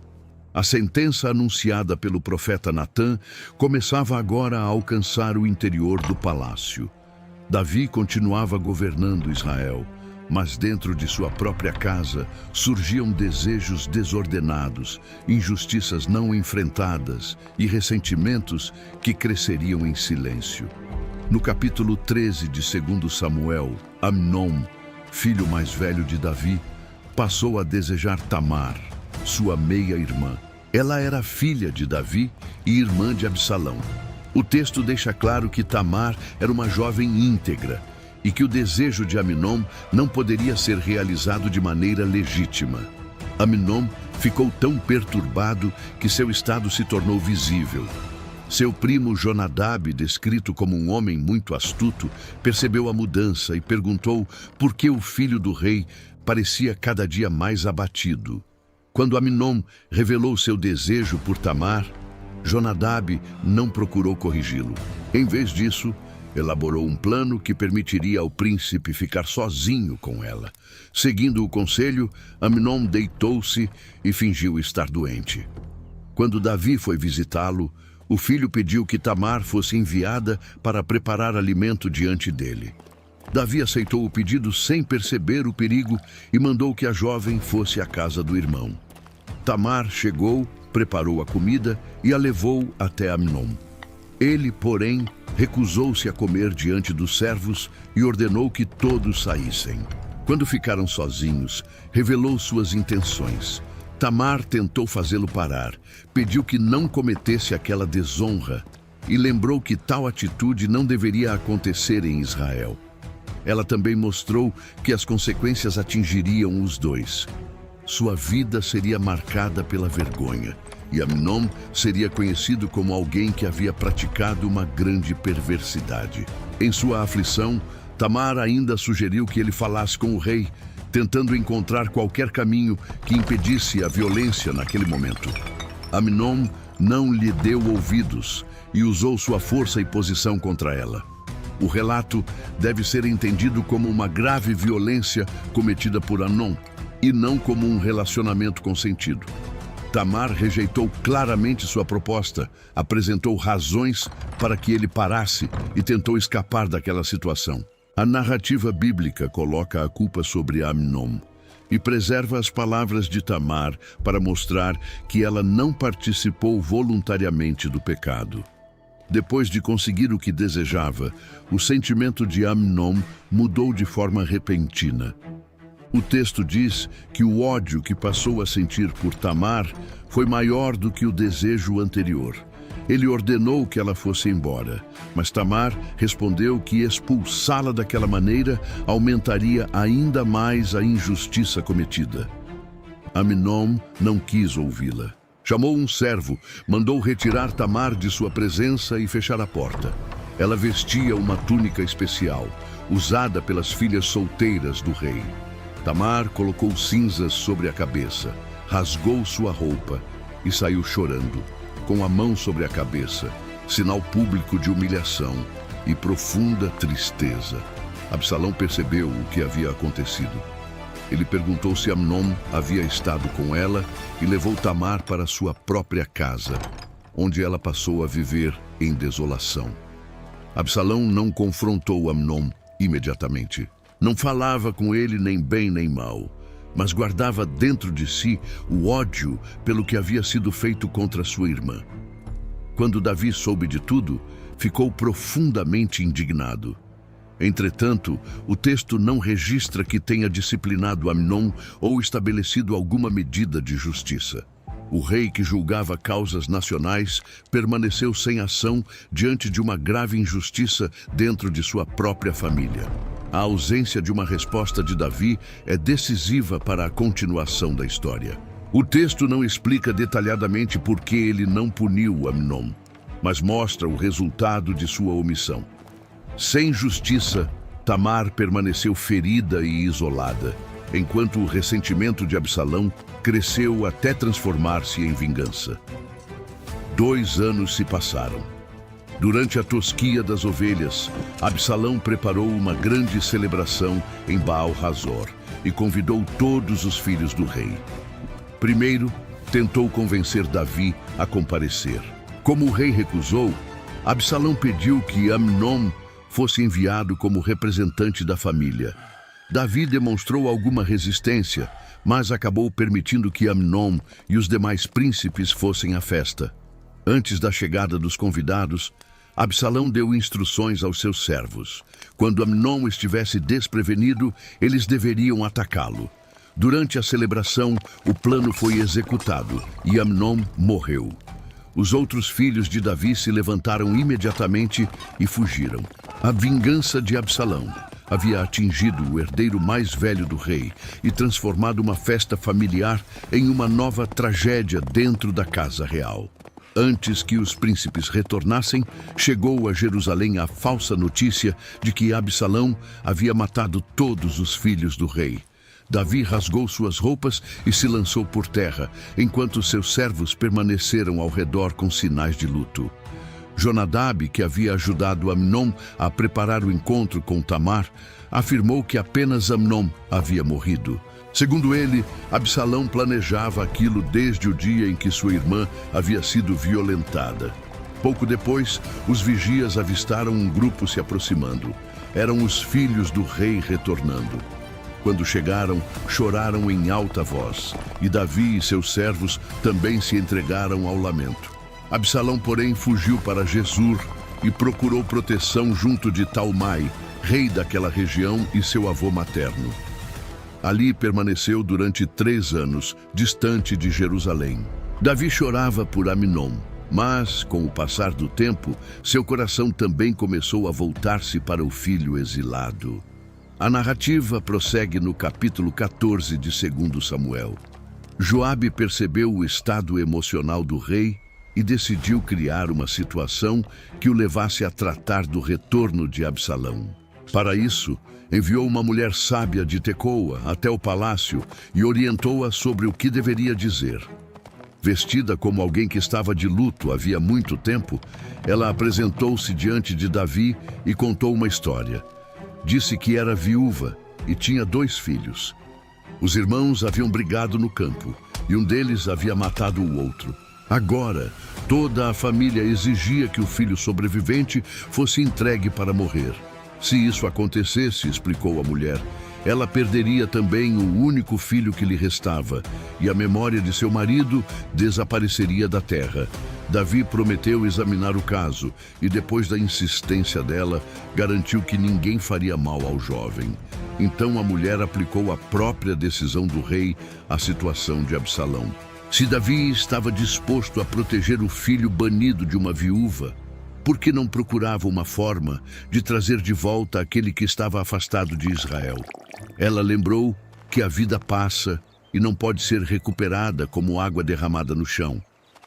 A sentença anunciada pelo profeta Natã começava agora a alcançar o interior do palácio. Davi continuava governando Israel, mas dentro de sua própria casa surgiam desejos desordenados, injustiças não enfrentadas e ressentimentos que cresceriam em silêncio. No capítulo 13 de 2 Samuel, Amnon, filho mais velho de Davi, passou a desejar Tamar, sua meia-irmã. Ela era filha de Davi e irmã de Absalão. O texto deixa claro que Tamar era uma jovem íntegra e que o desejo de Amnon não poderia ser realizado de maneira legítima. Amnon ficou tão perturbado que seu estado se tornou visível. Seu primo Jonadab, descrito como um homem muito astuto, percebeu a mudança e perguntou por que o filho do rei parecia cada dia mais abatido. Quando Amnon revelou seu desejo por Tamar, Jonadab não procurou corrigi-lo. Em vez disso, elaborou um plano que permitiria ao príncipe ficar sozinho com ela. Seguindo o conselho, Amnon deitou-se e fingiu estar doente. Quando Davi foi visitá-lo, o filho pediu que Tamar fosse enviada para preparar alimento diante dele. Davi aceitou o pedido sem perceber o perigo e mandou que a jovem fosse à casa do irmão. Tamar chegou, preparou a comida e a levou até Amnon. Ele, porém, recusou-se a comer diante dos servos e ordenou que todos saíssem. Quando ficaram sozinhos, revelou suas intenções. Tamar tentou fazê-lo parar, pediu que não cometesse aquela desonra e lembrou que tal atitude não deveria acontecer em Israel. Ela também mostrou que as consequências atingiriam os dois. Sua vida seria marcada pela vergonha e Amnon seria conhecido como alguém que havia praticado uma grande perversidade. Em sua aflição, Tamar ainda sugeriu que ele falasse com o rei, tentando encontrar qualquer caminho que impedisse a violência naquele momento. Amnon não lhe deu ouvidos e usou sua força e posição contra ela. O relato deve ser entendido como uma grave violência cometida por Amnon e não como um relacionamento consentido. Tamar rejeitou claramente sua proposta, apresentou razões para que ele parasse e tentou escapar daquela situação. A narrativa bíblica coloca a culpa sobre Amnon e preserva as palavras de Tamar para mostrar que ela não participou voluntariamente do pecado. Depois de conseguir o que desejava, o sentimento de Amnon mudou de forma repentina. O texto diz que o ódio que passou a sentir por Tamar foi maior do que o desejo anterior. Ele ordenou que ela fosse embora, mas Tamar respondeu que expulsá-la daquela maneira aumentaria ainda mais a injustiça cometida. Amnon não quis ouvi-la. Chamou um servo, mandou retirar Tamar de sua presença e fechar a porta. Ela vestia uma túnica especial, usada pelas filhas solteiras do rei. Tamar colocou cinzas sobre a cabeça, rasgou sua roupa e saiu chorando, com a mão sobre a cabeça, sinal público de humilhação e profunda tristeza. Absalão percebeu o que havia acontecido. Ele perguntou se Amnon havia estado com ela e levou Tamar para sua própria casa, onde ela passou a viver em desolação. Absalão não confrontou Amnon imediatamente. Não falava com ele nem bem nem mal, mas guardava dentro de si o ódio pelo que havia sido feito contra sua irmã. Quando Davi soube de tudo, ficou profundamente indignado. Entretanto, o texto não registra que tenha disciplinado Amnon ou estabelecido alguma medida de justiça. O rei que julgava causas nacionais permaneceu sem ação diante de uma grave injustiça dentro de sua própria família. A ausência de uma resposta de Davi é decisiva para a continuação da história. O texto não explica detalhadamente por que ele não puniu Amnon, mas mostra o resultado de sua omissão. Sem justiça, Tamar permaneceu ferida e isolada, enquanto o ressentimento de Absalão cresceu até transformar-se em vingança. 2 anos se passaram. Durante a tosquia das ovelhas, Absalão preparou uma grande celebração em Baal-Hazor e convidou todos os filhos do rei. Primeiro, tentou convencer Davi a comparecer. Como o rei recusou, Absalão pediu que Amnon fosse enviado como representante da família. Davi demonstrou alguma resistência, mas acabou permitindo que Amnon e os demais príncipes fossem à festa. Antes da chegada dos convidados, Absalão deu instruções aos seus servos. Quando Amnon estivesse desprevenido, eles deveriam atacá-lo. Durante a celebração, o plano foi executado e Amnon morreu. Os outros filhos de Davi se levantaram imediatamente e fugiram. A vingança de Absalão havia atingido o herdeiro mais velho do rei e transformado uma festa familiar em uma nova tragédia dentro da casa real. Antes que os príncipes retornassem, chegou a Jerusalém a falsa notícia de que Absalão havia matado todos os filhos do rei. Davi rasgou suas roupas e se lançou por terra, enquanto seus servos permaneceram ao redor com sinais de luto. Jonadab, que havia ajudado Amnon a preparar o encontro com Tamar, afirmou que apenas Amnon havia morrido. Segundo ele, Absalão planejava aquilo desde o dia em que sua irmã havia sido violentada. Pouco depois, os vigias avistaram um grupo se aproximando. Eram os filhos do rei retornando. Quando chegaram, choraram em alta voz, e Davi e seus servos também se entregaram ao lamento. Absalão, porém, fugiu para Gesur e procurou proteção junto de Talmai, rei daquela região, e seu avô materno. Ali permaneceu durante 3 anos, distante de Jerusalém. Davi chorava por Amnon, mas, com o passar do tempo, seu coração também começou a voltar-se para o filho exilado. A narrativa prossegue no capítulo 14 de 2 Samuel. Joabe percebeu o estado emocional do rei e decidiu criar uma situação que o levasse a tratar do retorno de Absalão. Para isso, enviou uma mulher sábia de Tecoa até o palácio e orientou-a sobre o que deveria dizer. Vestida como alguém que estava de luto havia muito tempo, ela apresentou-se diante de Davi e contou uma história. Disse que era viúva e tinha 2 filhos. Os irmãos haviam brigado no campo e um deles havia matado o outro. Agora, toda a família exigia que o filho sobrevivente fosse entregue para morrer. Se isso acontecesse, explicou a mulher, ela perderia também o único filho que lhe restava, e a memória de seu marido desapareceria da terra. Davi prometeu examinar o caso, e depois da insistência dela, garantiu que ninguém faria mal ao jovem. Então a mulher aplicou a própria decisão do rei à situação de Absalão. Se Davi estava disposto a proteger o filho banido de uma viúva, por que não procurava uma forma de trazer de volta aquele que estava afastado de Israel? Ela lembrou que a vida passa e não pode ser recuperada como água derramada no chão,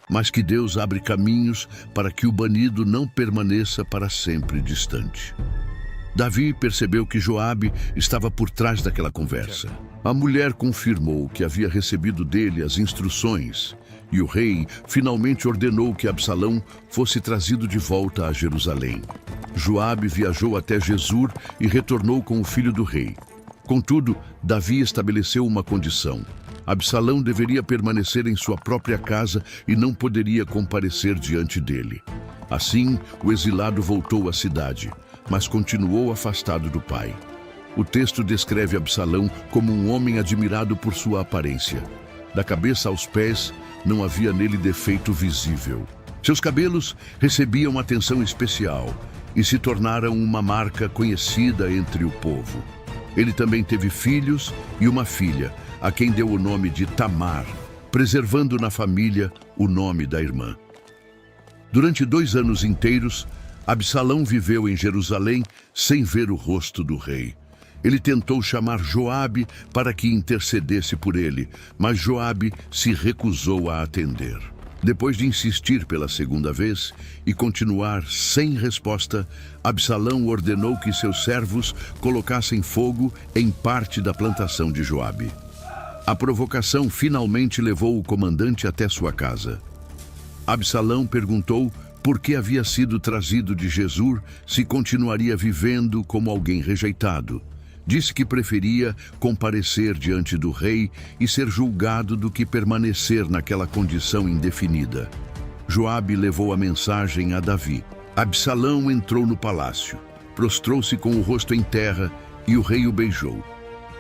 mas que Deus abre caminhos para que o banido não permaneça para sempre distante. Davi percebeu que Joabe estava por trás daquela conversa. A mulher confirmou que havia recebido dele as instruções, e o rei finalmente ordenou que Absalão fosse trazido de volta a Jerusalém. Joabe viajou até Jesur e retornou com o filho do rei. Contudo, Davi estabeleceu uma condição. Absalão deveria permanecer em sua própria casa e não poderia comparecer diante dele. Assim, o exilado voltou à cidade, mas continuou afastado do pai. O texto descreve Absalão como um homem admirado por sua aparência. Da cabeça aos pés, não havia nele defeito visível. Seus cabelos recebiam atenção especial e se tornaram uma marca conhecida entre o povo. Ele também teve filhos e uma filha, a quem deu o nome de Tamar, preservando na família o nome da irmã. Durante 2 anos inteiros, Absalão viveu em Jerusalém sem ver o rosto do rei. Ele tentou chamar Joabe para que intercedesse por ele, mas Joabe se recusou a atender. Depois de insistir pela 2ª vez e continuar sem resposta, Absalão ordenou que seus servos colocassem fogo em parte da plantação de Joabe. A provocação finalmente levou o comandante até sua casa. Absalão perguntou por que havia sido trazido de Jesur se continuaria vivendo como alguém rejeitado. Disse que preferia comparecer diante do rei e ser julgado do que permanecer naquela condição indefinida. Joabe levou a mensagem a Davi. Absalão entrou no palácio, prostrou-se com o rosto em terra e o rei o beijou.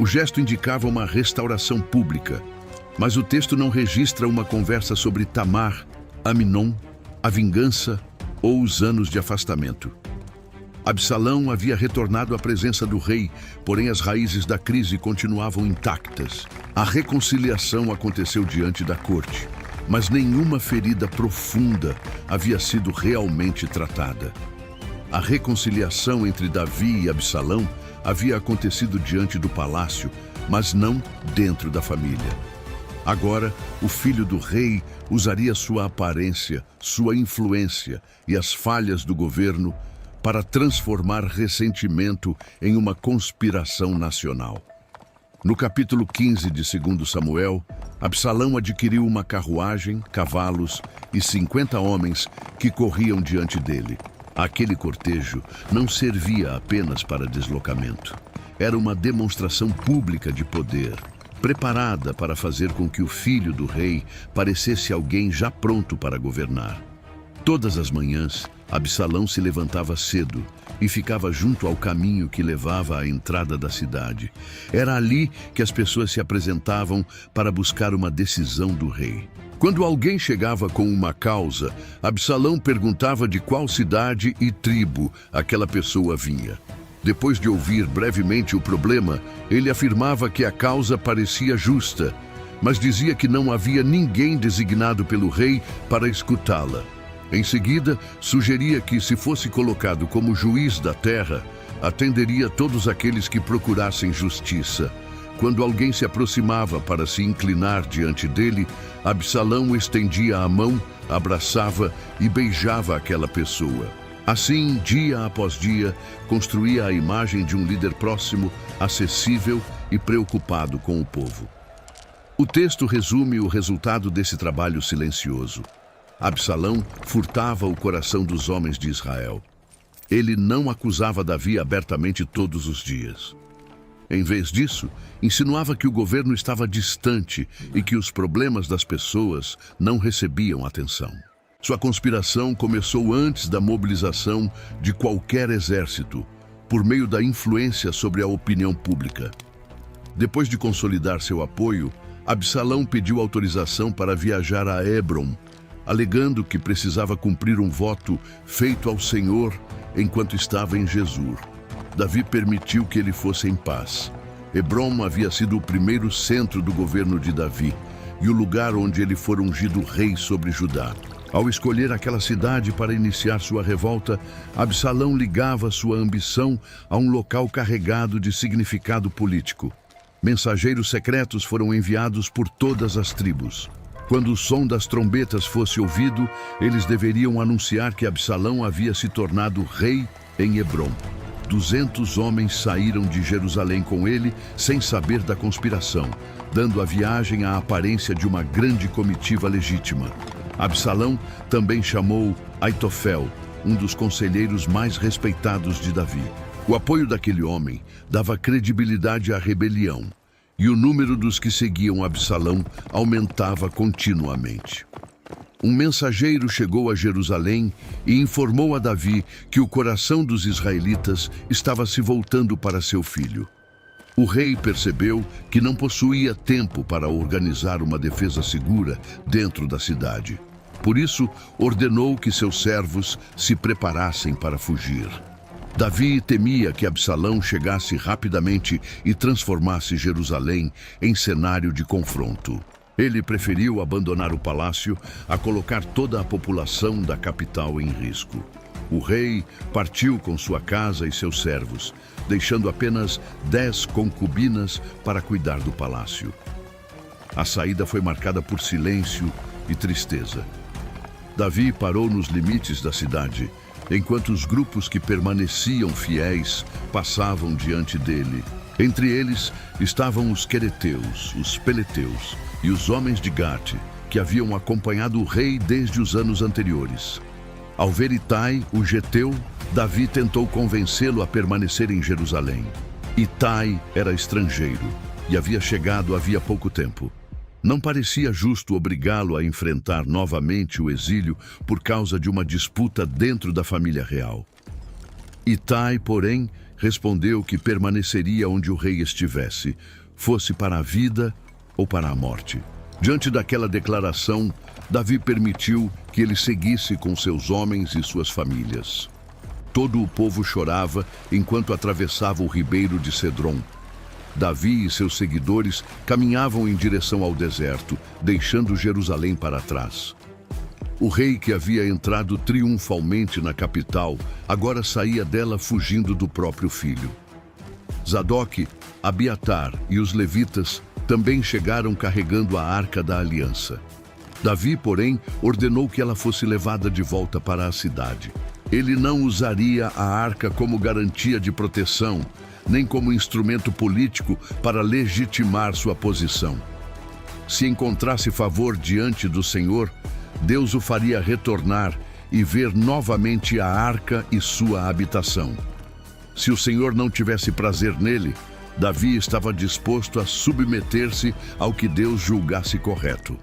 O gesto indicava uma restauração pública, mas o texto não registra uma conversa sobre Tamar, Aminon, a vingança ou os anos de afastamento. Absalão havia retornado à presença do rei, porém as raízes da crise continuavam intactas. A reconciliação aconteceu diante da corte, mas nenhuma ferida profunda havia sido realmente tratada. A reconciliação entre Davi e Absalão havia acontecido diante do palácio, mas não dentro da família. Agora, o filho do rei usaria sua aparência, sua influência e as falhas do governo para transformar ressentimento em uma conspiração nacional. No capítulo 15 de 2 Samuel, Absalão adquiriu uma carruagem, cavalos e 50 homens que corriam diante dele. Aquele cortejo não servia apenas para deslocamento. Era uma demonstração pública de poder, preparada para fazer com que o filho do rei parecesse alguém já pronto para governar. Todas as manhãs, Absalão se levantava cedo e ficava junto ao caminho que levava à entrada da cidade. Era ali que as pessoas se apresentavam para buscar uma decisão do rei. Quando alguém chegava com uma causa, Absalão perguntava de qual cidade e tribo aquela pessoa vinha. Depois de ouvir brevemente o problema, ele afirmava que a causa parecia justa, mas dizia que não havia ninguém designado pelo rei para escutá-la. Em seguida, sugeria que, se fosse colocado como juiz da terra, atenderia todos aqueles que procurassem justiça. Quando alguém se aproximava para se inclinar diante dele, Absalão estendia a mão, abraçava e beijava aquela pessoa. Assim, dia após dia, construía a imagem de um líder próximo, acessível e preocupado com o povo. O texto resume o resultado desse trabalho silencioso. Absalão furtava o coração dos homens de Israel. Ele não acusava Davi abertamente todos os dias. Em vez disso, insinuava que o governo estava distante e que os problemas das pessoas não recebiam atenção. Sua conspiração começou antes da mobilização de qualquer exército, por meio da influência sobre a opinião pública. Depois de consolidar seu apoio, Absalão pediu autorização para viajar a Hebrom, alegando que precisava cumprir um voto feito ao Senhor enquanto estava em Jesur. Davi permitiu que ele fosse em paz. Hebrom havia sido o primeiro centro do governo de Davi e o lugar onde ele fora ungido rei sobre Judá. Ao escolher aquela cidade para iniciar sua revolta, Absalão ligava sua ambição a um local carregado de significado político. Mensageiros secretos foram enviados por todas as tribos. Quando o som das trombetas fosse ouvido, eles deveriam anunciar que Absalão havia se tornado rei em Hebrom. 200 homens saíram de Jerusalém com ele, sem saber da conspiração, dando à viagem a aparência de uma grande comitiva legítima. Absalão também chamou Aitofel, um dos conselheiros mais respeitados de Davi. O apoio daquele homem dava credibilidade à rebelião, e o número dos que seguiam Absalão aumentava continuamente. Um mensageiro chegou a Jerusalém e informou a Davi que o coração dos israelitas estava se voltando para seu filho. O rei percebeu que não possuía tempo para organizar uma defesa segura dentro da cidade. Por isso, ordenou que seus servos se preparassem para fugir. Davi temia que Absalão chegasse rapidamente e transformasse Jerusalém em cenário de confronto. Ele preferiu abandonar o palácio a colocar toda a população da capital em risco. O rei partiu com sua casa e seus servos, deixando apenas 10 concubinas para cuidar do palácio. A saída foi marcada por silêncio e tristeza. Davi parou nos limites da cidade, enquanto os grupos que permaneciam fiéis passavam diante dele. Entre eles estavam os quereteus, os peleteus e os homens de Gate, que haviam acompanhado o rei desde os anos anteriores. Ao ver Itai, o geteu, Davi tentou convencê-lo a permanecer em Jerusalém. Itai era estrangeiro e havia chegado havia pouco tempo. Não parecia justo obrigá-lo a enfrentar novamente o exílio por causa de uma disputa dentro da família real. Itai, porém, respondeu que permaneceria onde o rei estivesse, fosse para a vida ou para a morte. Diante daquela declaração, Davi permitiu que ele seguisse com seus homens e suas famílias. Todo o povo chorava enquanto atravessava o ribeiro de Cedron. Davi e seus seguidores caminhavam em direção ao deserto, deixando Jerusalém para trás. O rei, que havia entrado triunfalmente na capital, agora saía dela fugindo do próprio filho. Zadok, Abiatar e os levitas também chegaram carregando a Arca da Aliança. Davi, porém, ordenou que ela fosse levada de volta para a cidade. Ele não usaria a arca como garantia de proteção, nem como instrumento político para legitimar sua posição. Se encontrasse favor diante do Senhor, Deus o faria retornar e ver novamente a arca e sua habitação. Se o Senhor não tivesse prazer nele, Davi estava disposto a submeter-se ao que Deus julgasse correto.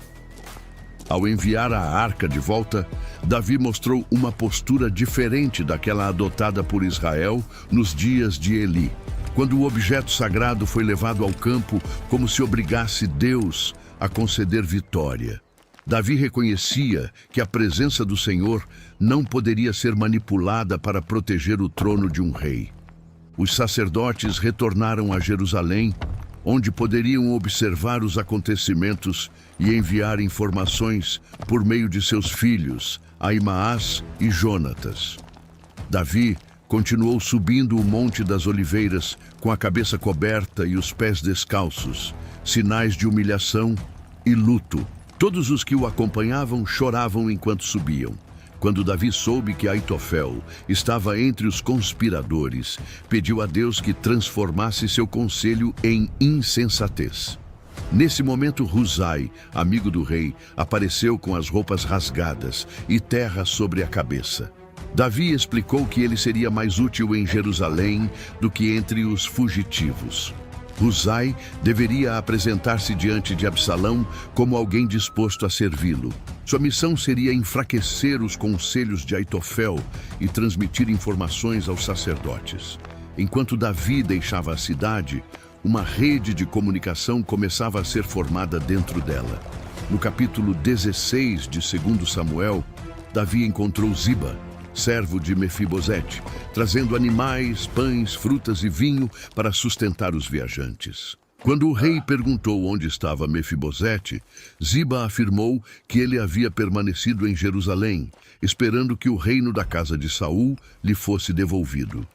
Ao enviar a arca de volta, Davi mostrou uma postura diferente daquela adotada por Israel nos dias de Eli, quando o objeto sagrado foi levado ao campo como se obrigasse Deus a conceder vitória. Davi reconhecia que a presença do Senhor não poderia ser manipulada para proteger o trono de um rei. Os sacerdotes retornaram a Jerusalém, onde poderiam observar os acontecimentos e enviar informações por meio de seus filhos, Ahimaás e Jonatas. Davi continuou subindo o Monte das Oliveiras com a cabeça coberta e os pés descalços, sinais de humilhação e luto. Todos os que o acompanhavam choravam enquanto subiam. Quando Davi soube que Aitofel estava entre os conspiradores, pediu a Deus que transformasse seu conselho em insensatez. Nesse momento, Husai, amigo do rei, apareceu com as roupas rasgadas e terra sobre a cabeça. Davi explicou que ele seria mais útil em Jerusalém do que entre os fugitivos. Husai deveria apresentar-se diante de Absalão como alguém disposto a servi-lo. Sua missão seria enfraquecer os conselhos de Aitofel e transmitir informações aos sacerdotes. Enquanto Davi deixava a cidade, uma rede de comunicação começava a ser formada dentro dela. No capítulo 16 de 2 Samuel, Davi encontrou Ziba, servo de Mefibosete, trazendo animais, pães, frutas e vinho para sustentar os viajantes. Quando o rei perguntou onde estava Mefibosete, Ziba afirmou que ele havia permanecido em Jerusalém, esperando que o reino da casa de Saul lhe fosse devolvido.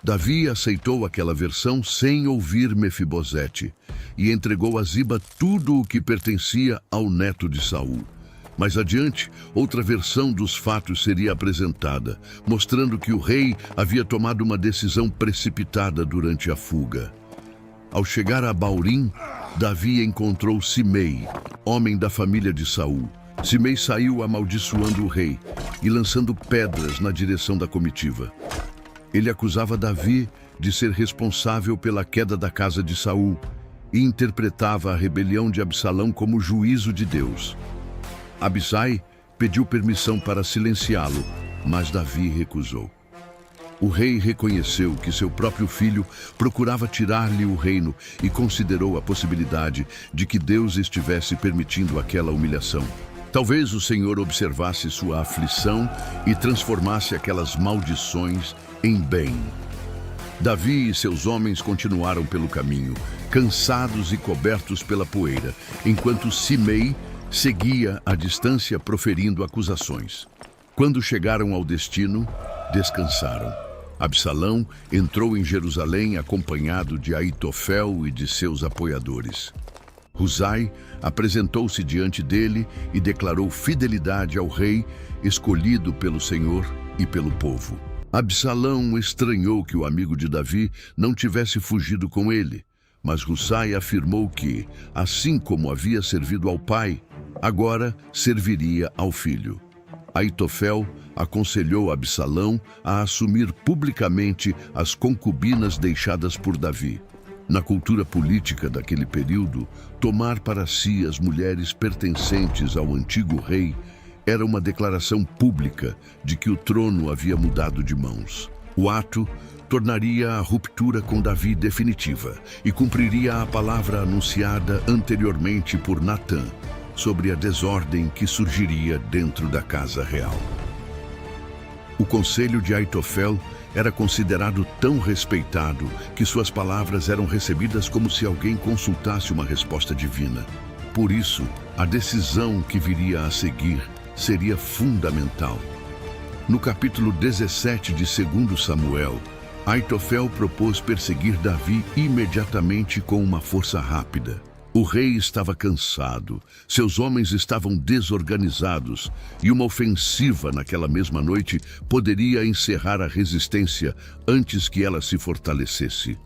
Davi aceitou aquela versão sem ouvir Mefibosete e entregou a Ziba tudo o que pertencia ao neto de Saul. Mais adiante, outra versão dos fatos seria apresentada, mostrando que o rei havia tomado uma decisão precipitada durante a fuga. Ao chegar a Baurim, Davi encontrou Simei, homem da família de Saul. Simei saiu amaldiçoando o rei e lançando pedras na direção da comitiva. Ele acusava Davi de ser responsável pela queda da casa de Saul e interpretava a rebelião de Absalão como juízo de Deus. Abisai pediu permissão para silenciá-lo, mas Davi recusou. O rei reconheceu que seu próprio filho procurava tirar-lhe o reino e considerou a possibilidade de que Deus estivesse permitindo aquela humilhação. Talvez o Senhor observasse sua aflição e transformasse aquelas maldições em bem. Davi e seus homens continuaram pelo caminho, cansados e cobertos pela poeira, enquanto Simei seguia à distância proferindo acusações. Quando chegaram ao destino, descansaram. Absalão entrou em Jerusalém acompanhado de Aitofel e de seus apoiadores. Husai apresentou-se diante dele e declarou fidelidade ao rei, escolhido pelo Senhor e pelo povo. Absalão estranhou que o amigo de Davi não tivesse fugido com ele, mas Husai afirmou que, assim como havia servido ao pai, agora serviria ao filho. Aitofel aconselhou Absalão a assumir publicamente as concubinas deixadas por Davi. Na cultura política daquele período, tomar para si as mulheres pertencentes ao antigo rei era uma declaração pública de que o trono havia mudado de mãos. O ato tornaria a ruptura com Davi definitiva e cumpriria a palavra anunciada anteriormente por Natã sobre a desordem que surgiria dentro da casa real. O conselho de Aitofel era considerado tão respeitado que suas palavras eram recebidas como se alguém consultasse uma resposta divina. Por isso, a decisão que viria a seguir seria fundamental. No capítulo 17 de 2 Samuel, Aitofel propôs perseguir Davi imediatamente com uma força rápida. O rei estava cansado, seus homens estavam desorganizados e uma ofensiva naquela mesma noite poderia encerrar a resistência antes que ela se fortalecesse.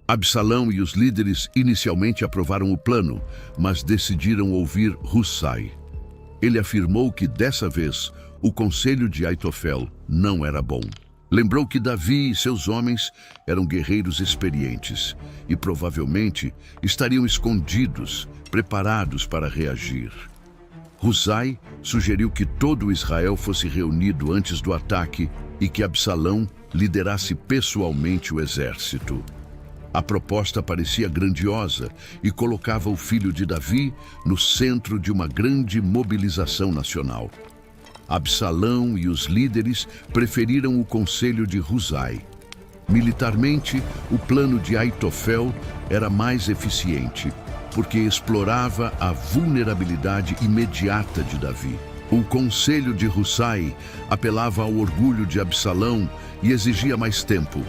Absalão e os líderes inicialmente aprovaram o plano, mas decidiram ouvir Husai. Ele afirmou que dessa vez o conselho de Aitofel não era bom. Lembrou que Davi e seus homens eram guerreiros experientes e provavelmente estariam escondidos, preparados para reagir. Husai sugeriu que todo Israel fosse reunido antes do ataque e que Absalão liderasse pessoalmente o exército. A proposta parecia grandiosa e colocava o filho de Davi no centro de uma grande mobilização nacional. Absalão e os líderes preferiram o conselho de Husai. Militarmente, o plano de Aitofel era mais eficiente, porque explorava a vulnerabilidade imediata de Davi. O conselho de Husai apelava ao orgulho de Absalão e exigia mais tempo.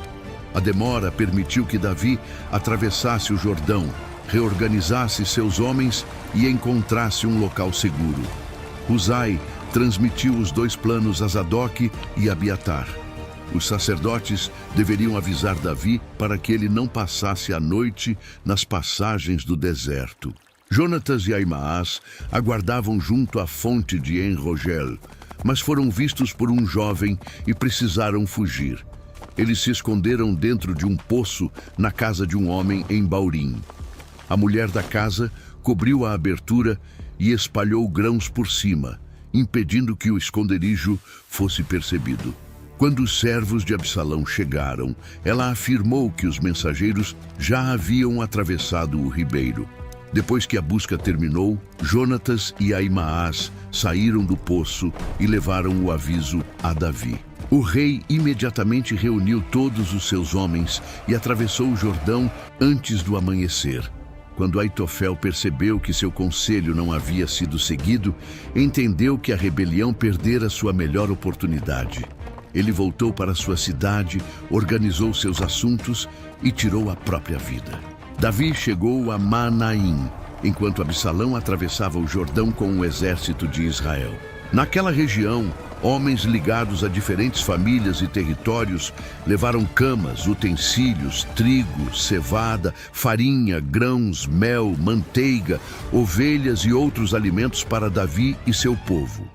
A demora permitiu que Davi atravessasse o Jordão, reorganizasse seus homens e encontrasse um local seguro. Husai transmitiu os dois planos a Zadok e Abiatar. Os sacerdotes deveriam avisar Davi para que ele não passasse a noite nas passagens do deserto. Jonatas e Ahimaás aguardavam junto à fonte de En-Rogel, mas foram vistos por um jovem e precisaram fugir. Eles se esconderam dentro de um poço na casa de um homem em Baurim. A mulher da casa cobriu a abertura e espalhou grãos por cima, impedindo que o esconderijo fosse percebido. Quando os servos de Absalão chegaram, ela afirmou que os mensageiros já haviam atravessado o ribeiro. Depois que a busca terminou, Jonatas e Ahimaás saíram do poço e levaram o aviso a Davi. O rei imediatamente reuniu todos os seus homens e atravessou o Jordão antes do amanhecer. Quando Aitofel percebeu que seu conselho não havia sido seguido, entendeu que a rebelião perdera sua melhor oportunidade. Ele voltou para sua cidade, organizou seus assuntos e tirou a própria vida. Davi chegou a Manaim, enquanto Absalão atravessava o Jordão com o exército de Israel. Naquela região, homens ligados a diferentes famílias e territórios levaram camas, utensílios, trigo, cevada, farinha, grãos, mel, manteiga, ovelhas e outros alimentos para Davi e seu povo.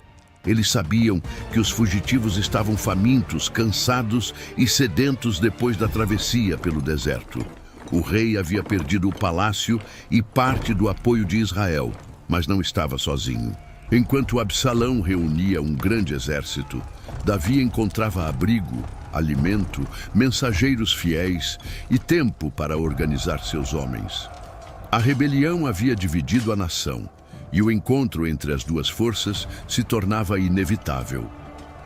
Eles sabiam que os fugitivos estavam famintos, cansados e sedentos depois da travessia pelo deserto. O rei havia perdido o palácio e parte do apoio de Israel, mas não estava sozinho. Enquanto Absalão reunia um grande exército, Davi encontrava abrigo, alimento, mensageiros fiéis e tempo para organizar seus homens. A rebelião havia dividido a nação, e o encontro entre as duas forças se tornava inevitável.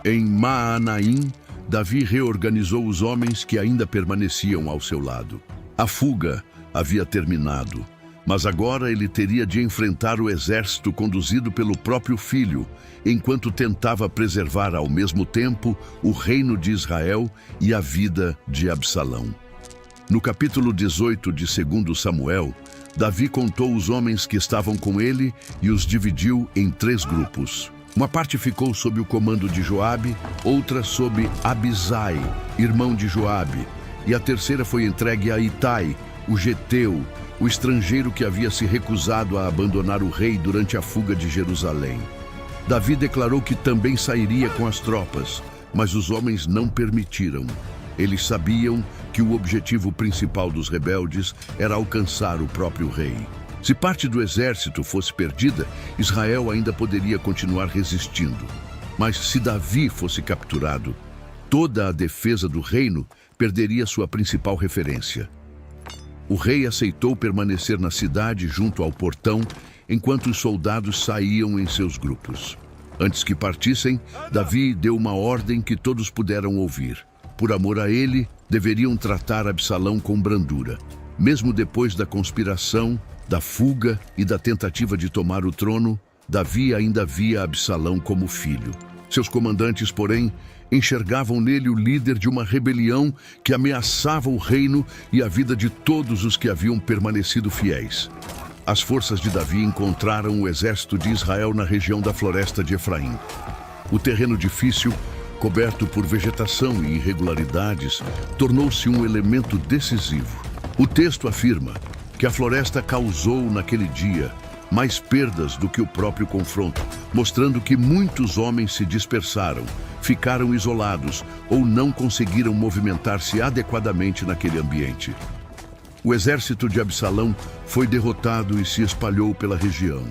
Em Maanaim, Davi reorganizou os homens que ainda permaneciam ao seu lado. A fuga havia terminado, mas agora ele teria de enfrentar o exército conduzido pelo próprio filho, enquanto tentava preservar ao mesmo tempo o reino de Israel e a vida de Absalão. No capítulo 18 de 2 Samuel, Davi contou os homens que estavam com ele e os dividiu em 3 grupos. Uma parte ficou sob o comando de Joabe, outra sob Abisai, irmão de Joabe, e a terceira foi entregue a Itai, o geteu, o estrangeiro que havia se recusado a abandonar o rei durante a fuga de Jerusalém. Davi declarou que também sairia com as tropas, mas os homens não permitiram. Eles sabiam que o objetivo principal dos rebeldes era alcançar o próprio rei. Se parte do exército fosse perdida, Israel ainda poderia continuar resistindo. Mas se Davi fosse capturado, toda a defesa do reino perderia sua principal referência. O rei aceitou permanecer na cidade junto ao portão, enquanto os soldados saíam em seus grupos. Antes que partissem, Davi deu uma ordem que todos puderam ouvir. Por amor a ele, deveriam tratar Absalão com brandura. Mesmo depois da conspiração, da fuga e da tentativa de tomar o trono, Davi ainda via Absalão como filho. Seus comandantes, porém, enxergavam nele o líder de uma rebelião que ameaçava o reino e a vida de todos os que haviam permanecido fiéis. As forças de Davi encontraram o exército de Israel na região da floresta de Efraim. O terreno difícil, coberto por vegetação e irregularidades, tornou-se um elemento decisivo. O texto afirma que a floresta causou naquele dia mais perdas do que o próprio confronto, mostrando que muitos homens se dispersaram, ficaram isolados ou não conseguiram movimentar-se adequadamente naquele ambiente. O exército de Absalão foi derrotado e se espalhou pela região.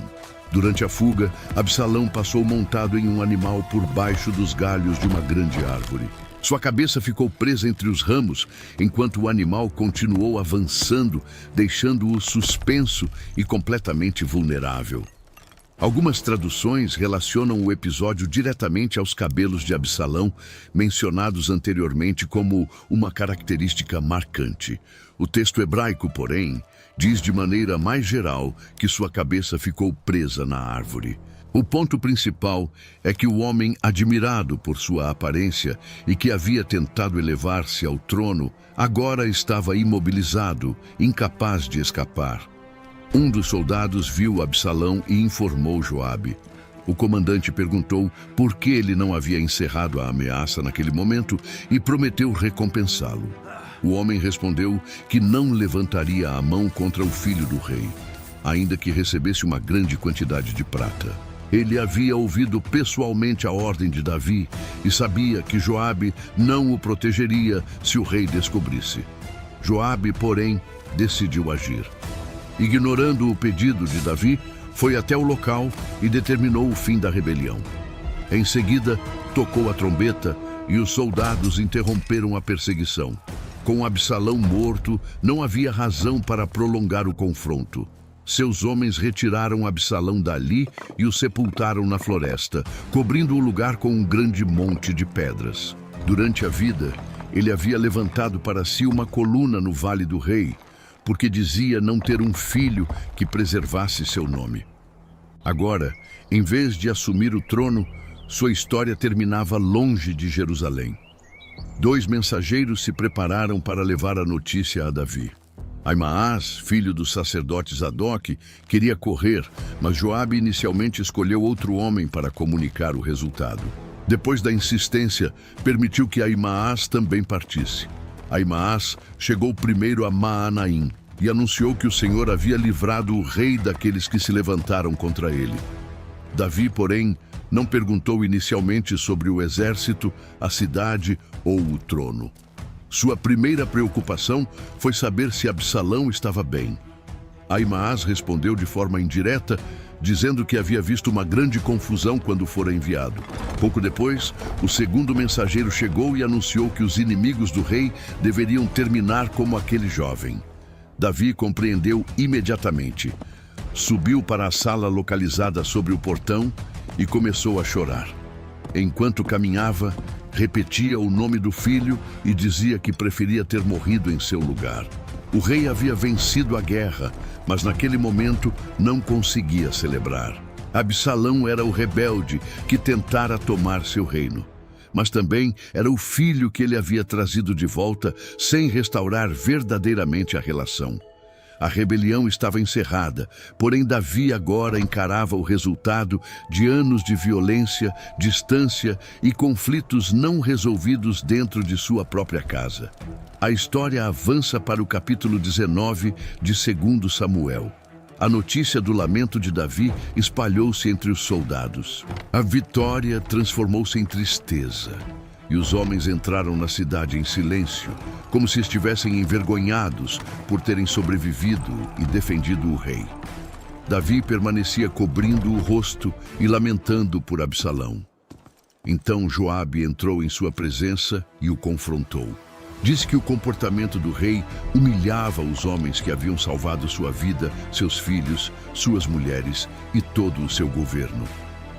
Durante a fuga, Absalão passou montado em um animal por baixo dos galhos de uma grande árvore. Sua cabeça ficou presa entre os ramos, enquanto o animal continuou avançando, deixando-o suspenso e completamente vulnerável. Algumas traduções relacionam o episódio diretamente aos cabelos de Absalão, mencionados anteriormente como uma característica marcante. O texto hebraico, porém, diz de maneira mais geral que sua cabeça ficou presa na árvore. O ponto principal é que o homem, admirado por sua aparência e que havia tentado elevar-se ao trono, agora estava imobilizado, incapaz de escapar. Um dos soldados viu Absalão e informou Joabe. O comandante perguntou por que ele não havia encerrado a ameaça naquele momento e prometeu recompensá-lo. O homem respondeu que não levantaria a mão contra o filho do rei, ainda que recebesse uma grande quantidade de prata. Ele havia ouvido pessoalmente a ordem de Davi e sabia que Joabe não o protegeria se o rei descobrisse. Joabe, porém, decidiu agir. Ignorando o pedido de Davi, foi até o local e determinou o fim da rebelião. Em seguida, tocou a trombeta e os soldados interromperam a perseguição. Com Absalão morto, não havia razão para prolongar o confronto. Seus homens retiraram Absalão dali e o sepultaram na floresta, cobrindo o lugar com um grande monte de pedras. Durante a vida, ele havia levantado para si uma coluna no Vale do Rei, porque dizia não ter um filho que preservasse seu nome. Agora, em vez de assumir o trono, sua história terminava longe de Jerusalém. 2 mensageiros se prepararam para levar a notícia a Davi. Aimaas, filho do sacerdote Zadok, queria correr, mas Joabe inicialmente escolheu outro homem para comunicar o resultado. Depois da insistência, permitiu que Aimaas também partisse. Aimaas chegou primeiro a Maanaim e anunciou que o Senhor havia livrado o rei daqueles que se levantaram contra ele. Davi, porém, não perguntou inicialmente sobre o exército, a cidade ou o trono. Sua primeira preocupação foi saber se Absalão estava bem. Aimaas respondeu de forma indireta, dizendo que havia visto uma grande confusão quando fora enviado. Pouco depois, o segundo mensageiro chegou e anunciou que os inimigos do rei deveriam terminar como aquele jovem. Davi compreendeu imediatamente. Subiu para a sala localizada sobre o portão e começou a chorar. Enquanto caminhava, repetia o nome do filho e dizia que preferia ter morrido em seu lugar. O rei havia vencido a guerra, mas naquele momento não conseguia celebrar. Absalão era o rebelde que tentara tomar seu reino, mas também era o filho que ele havia trazido de volta sem restaurar verdadeiramente a relação. A rebelião estava encerrada, porém Davi agora encarava o resultado de anos de violência, distância e conflitos não resolvidos dentro de sua própria casa. A história avança para o capítulo 19 de 2 Samuel. A notícia do lamento de Davi espalhou-se entre os soldados. A vitória transformou-se em tristeza. E os homens entraram na cidade em silêncio, como se estivessem envergonhados por terem sobrevivido e defendido o rei. Davi permanecia cobrindo o rosto e lamentando por Absalão. Então Joabe entrou em sua presença e o confrontou. Disse que o comportamento do rei humilhava os homens que haviam salvado sua vida, seus filhos, suas mulheres e todo o seu governo.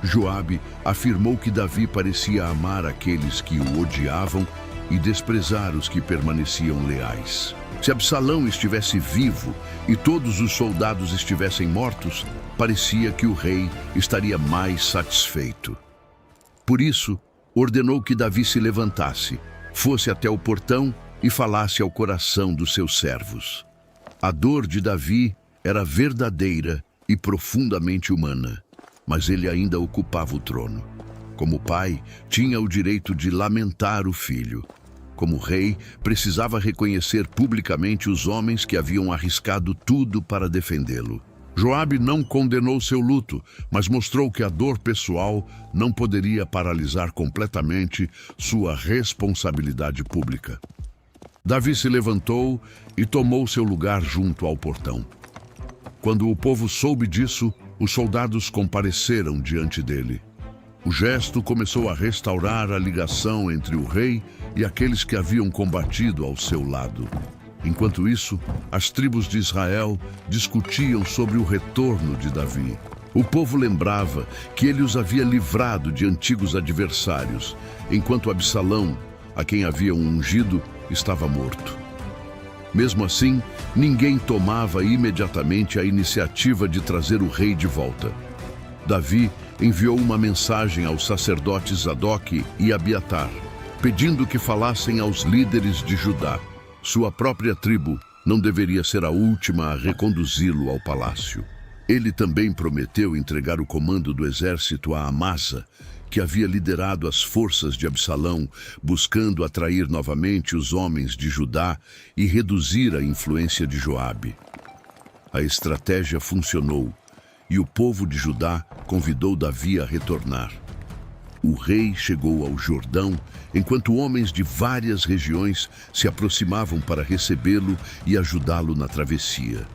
Joabe afirmou que Davi parecia amar aqueles que o odiavam e desprezar os que permaneciam leais. Se Absalão estivesse vivo e todos os soldados estivessem mortos, parecia que o rei estaria mais satisfeito. Por isso, ordenou que Davi se levantasse, fosse até o portão e falasse ao coração dos seus servos. A dor de Davi era verdadeira e profundamente humana, mas ele ainda ocupava o trono. Como pai, tinha o direito de lamentar o filho. Como rei, precisava reconhecer publicamente os homens que haviam arriscado tudo para defendê-lo. Joabe não condenou seu luto, mas mostrou que a dor pessoal não poderia paralisar completamente sua responsabilidade pública. Davi se levantou e tomou seu lugar junto ao portão. Quando o povo soube disso, os soldados compareceram diante dele. O gesto começou a restaurar a ligação entre o rei e aqueles que haviam combatido ao seu lado. Enquanto isso, as tribos de Israel discutiam sobre o retorno de Davi. O povo lembrava que ele os havia livrado de antigos adversários, enquanto Absalão, a quem haviam ungido, estava morto. Mesmo assim, ninguém tomava imediatamente a iniciativa de trazer o rei de volta. Davi enviou uma mensagem aos sacerdotes Zadok e Abiatar, pedindo que falassem aos líderes de Judá. Sua própria tribo não deveria ser a última a reconduzi-lo ao palácio. Ele também prometeu entregar o comando do exército a Amasa, que havia liderado as forças de Absalão, buscando atrair novamente os homens de Judá e reduzir a influência de Joabe. A estratégia funcionou, e o povo de Judá convidou Davi a retornar. O rei chegou ao Jordão, enquanto homens de várias regiões se aproximavam para recebê-lo e ajudá-lo na travessia.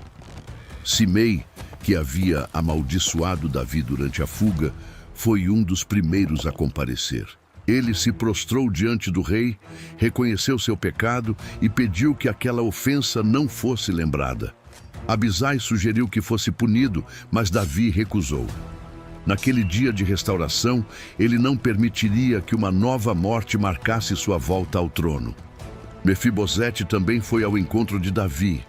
Simei, que havia amaldiçoado Davi durante a fuga, foi um dos primeiros a comparecer. Ele se prostrou diante do rei, reconheceu seu pecado e pediu que aquela ofensa não fosse lembrada. Abisai sugeriu que fosse punido, mas Davi recusou. Naquele dia de restauração, ele não permitiria que uma nova morte marcasse sua volta ao trono. Mefibosete também foi ao encontro de Davi.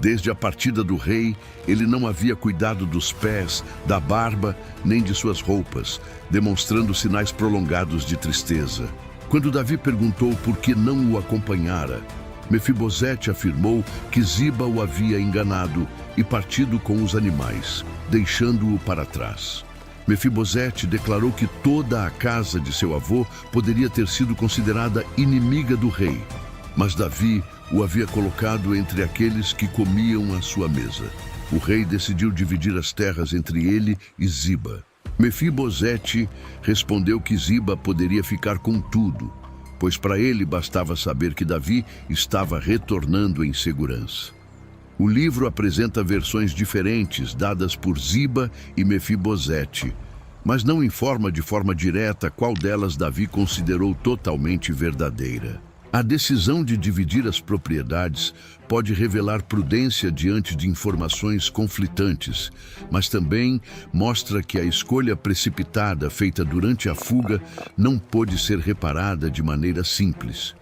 Desde a partida do rei, ele não havia cuidado dos pés, da barba, nem de suas roupas, demonstrando sinais prolongados de tristeza. Quando Davi perguntou por que não o acompanhara, Mefibosete afirmou que Ziba o havia enganado e partido com os animais, deixando-o para trás. Mefibosete declarou que toda a casa de seu avô poderia ter sido considerada inimiga do rei, mas Davi o havia colocado entre aqueles que comiam à sua mesa. O rei decidiu dividir as terras entre ele e Ziba. Mefibosete respondeu que Ziba poderia ficar com tudo, pois para ele bastava saber que Davi estava retornando em segurança. O livro apresenta versões diferentes dadas por Ziba e Mefibosete, mas não informa de forma direta qual delas Davi considerou totalmente verdadeira. A decisão de dividir as propriedades pode revelar prudência diante de informações conflitantes, mas também mostra que a escolha precipitada feita durante a fuga não pôde ser reparada de maneira simples.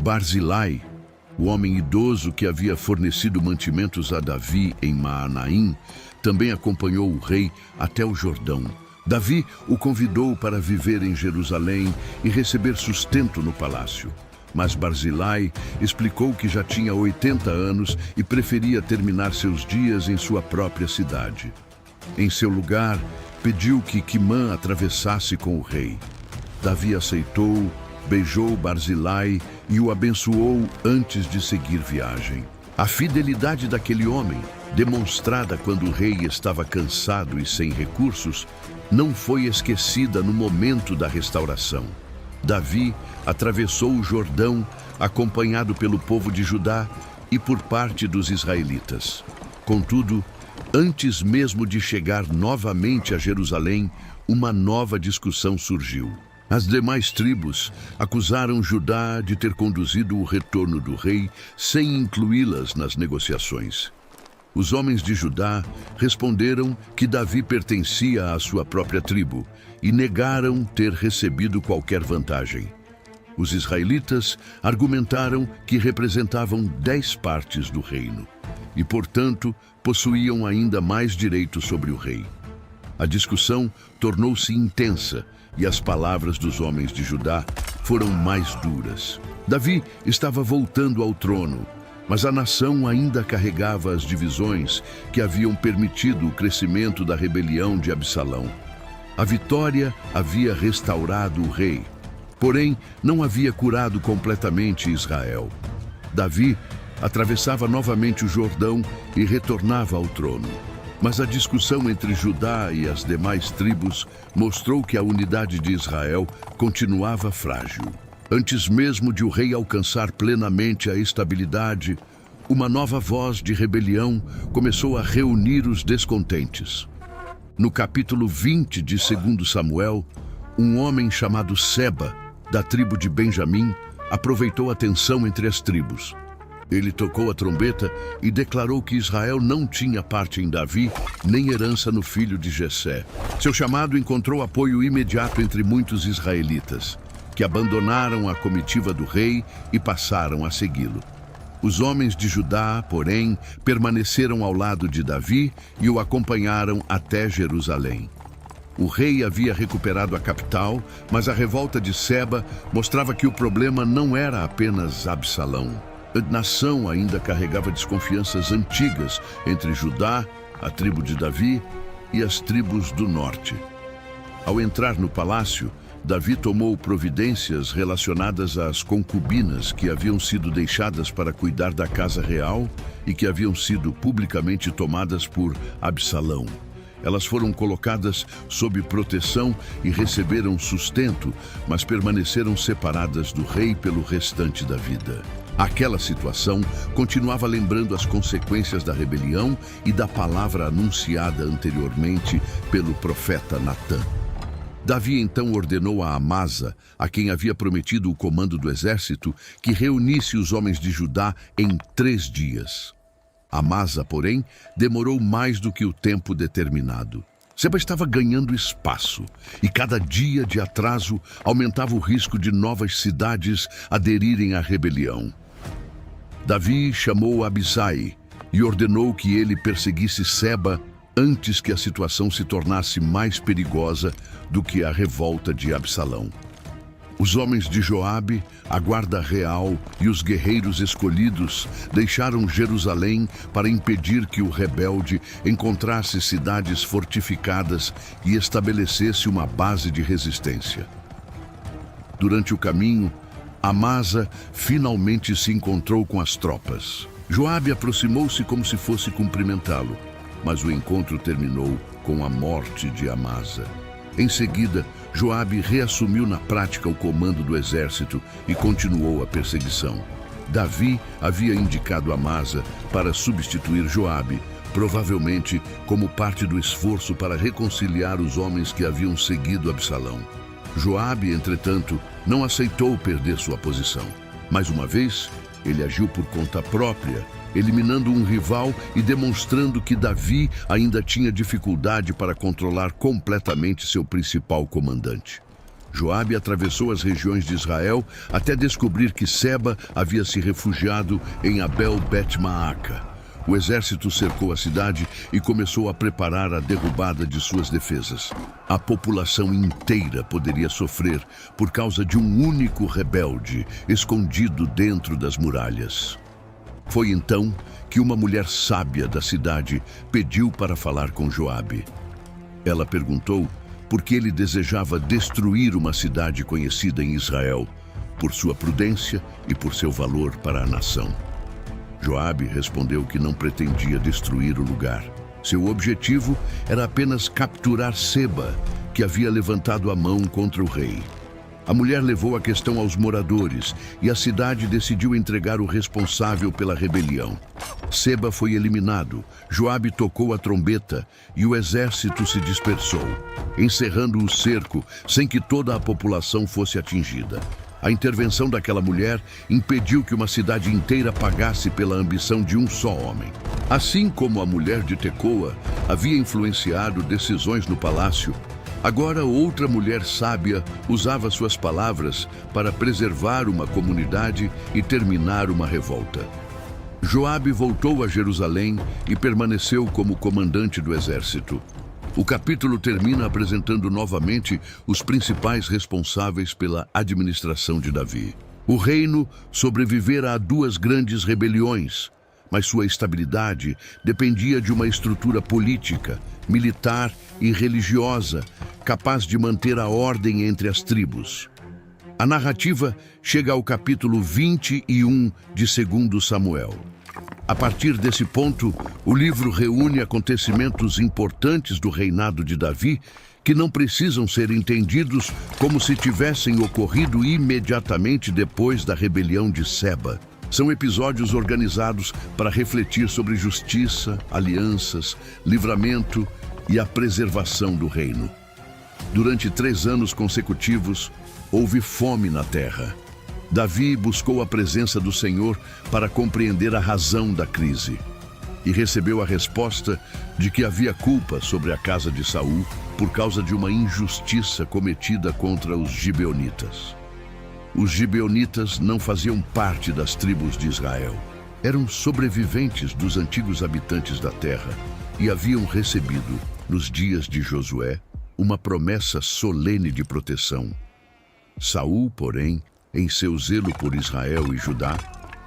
Barzilai, o homem idoso que havia fornecido mantimentos a Davi em Maanaim, também acompanhou o rei até o Jordão. Davi o convidou para viver em Jerusalém e receber sustento no palácio. Mas Barzilai explicou que já tinha 80 anos e preferia terminar seus dias em sua própria cidade. Em seu lugar, pediu que Quimã atravessasse com o rei. Davi aceitou, beijou Barzilai e o abençoou antes de seguir viagem. A fidelidade daquele homem, demonstrada quando o rei estava cansado e sem recursos, não foi esquecida no momento da restauração. Davi atravessou o Jordão, acompanhado pelo povo de Judá e por parte dos israelitas. Contudo, antes mesmo de chegar novamente a Jerusalém, uma nova discussão surgiu. As demais tribos acusaram Judá de ter conduzido o retorno do rei sem incluí-las nas negociações. Os homens de Judá responderam que Davi pertencia à sua própria tribo e negaram ter recebido qualquer vantagem. Os israelitas argumentaram que representavam 10 partes do reino e, portanto, possuíam ainda mais direitos sobre o rei. A discussão tornou-se intensa e as palavras dos homens de Judá foram mais duras. Davi estava voltando ao trono, mas a nação ainda carregava as divisões que haviam permitido o crescimento da rebelião de Absalão. A vitória havia restaurado o rei, porém não havia curado completamente Israel. Davi atravessava novamente o Jordão e retornava ao trono. Mas a discussão entre Judá e as demais tribos mostrou que a unidade de Israel continuava frágil. Antes mesmo de o rei alcançar plenamente a estabilidade, uma nova voz de rebelião começou a reunir os descontentes. No capítulo 20 de 2 Samuel, um homem chamado Seba, da tribo de Benjamim, aproveitou a tensão entre as tribos. Ele tocou a trombeta e declarou que Israel não tinha parte em Davi, nem herança no filho de Jessé. Seu chamado encontrou apoio imediato entre muitos israelitas, que abandonaram a comitiva do rei e passaram a segui-lo. Os homens de Judá, porém, permaneceram ao lado de Davi e o acompanharam até Jerusalém. O rei havia recuperado a capital, mas a revolta de Seba mostrava que o problema não era apenas Absalão. A nação ainda carregava desconfianças antigas entre Judá a tribo de Davi e as tribos do norte. Ao entrar no palácio, Davi tomou providências relacionadas às concubinas que haviam sido deixadas para cuidar da casa real e que haviam sido publicamente tomadas por Absalão. Elas foram colocadas sob proteção e receberam sustento, mas permaneceram separadas do rei pelo restante da vida. Aquela situação continuava lembrando as consequências da rebelião e da palavra anunciada anteriormente pelo profeta Natã. Davi então ordenou a Amasa, a quem havia prometido o comando do exército, que reunisse os homens de Judá em 3 dias. Amasa, porém, demorou mais do que o tempo determinado. Seba estava ganhando espaço, e cada dia de atraso aumentava o risco de novas cidades aderirem à rebelião. Davi chamou Abisai e ordenou que ele perseguisse Seba antes que a situação se tornasse mais perigosa do que a revolta de Absalão. Os homens de Joabe, a guarda real e os guerreiros escolhidos deixaram Jerusalém para impedir que o rebelde encontrasse cidades fortificadas e estabelecesse uma base de resistência. Durante o caminho, Amasa finalmente se encontrou com as tropas. Joabe aproximou-se como se fosse cumprimentá-lo, mas o encontro terminou com a morte de Amasa. Em seguida, Joabe reassumiu na prática o comando do exército e continuou a perseguição. Davi havia indicado Amasa para substituir Joabe, provavelmente como parte do esforço para reconciliar os homens que haviam seguido Absalão. Joabe, entretanto, não aceitou perder sua posição. Mais uma vez, ele agiu por conta própria, eliminando um rival e demonstrando que Davi ainda tinha dificuldade para controlar completamente seu principal comandante. Joabe atravessou as regiões de Israel até descobrir que Seba havia se refugiado em Abel-Bet-Maaca. O exército cercou a cidade e começou a preparar a derrubada de suas defesas. A população inteira poderia sofrer por causa de um único rebelde escondido dentro das muralhas. Foi então que uma mulher sábia da cidade pediu para falar com Joabe. Ela perguntou por que ele desejava destruir uma cidade conhecida em Israel, por sua prudência e por seu valor para a nação. Joabe respondeu que não pretendia destruir o lugar. Seu objetivo era apenas capturar Seba, que havia levantado a mão contra o rei. A mulher levou a questão aos moradores e a cidade decidiu entregar o responsável pela rebelião. Seba foi eliminado, Joabe tocou a trombeta e o exército se dispersou, encerrando o cerco sem que toda a população fosse atingida. A intervenção daquela mulher impediu que uma cidade inteira pagasse pela ambição de um só homem. Assim como a mulher de Tecoa havia influenciado decisões no palácio, agora outra mulher sábia usava suas palavras para preservar uma comunidade e terminar uma revolta. Joabe voltou a Jerusalém e permaneceu como comandante do exército. O capítulo termina apresentando novamente os principais responsáveis pela administração de Davi. O reino sobrevivera a 2 grandes rebeliões, mas sua estabilidade dependia de uma estrutura política, militar e religiosa, capaz de manter a ordem entre as tribos. A narrativa chega ao capítulo 21 de 2 Samuel. A partir desse ponto, o livro reúne acontecimentos importantes do reinado de Davi que não precisam ser entendidos como se tivessem ocorrido imediatamente depois da rebelião de Seba. São episódios organizados para refletir sobre justiça, alianças, livramento e a preservação do reino. Durante 3 anos consecutivos, houve fome na terra. Davi buscou a presença do Senhor para compreender a razão da crise e recebeu a resposta de que havia culpa sobre a casa de Saul por causa de uma injustiça cometida contra os gibeonitas. Os gibeonitas não faziam parte das tribos de Israel. Eram sobreviventes dos antigos habitantes da terra e haviam recebido, nos dias de Josué, uma promessa solene de proteção. Saul, porém, em seu zelo por Israel e Judá,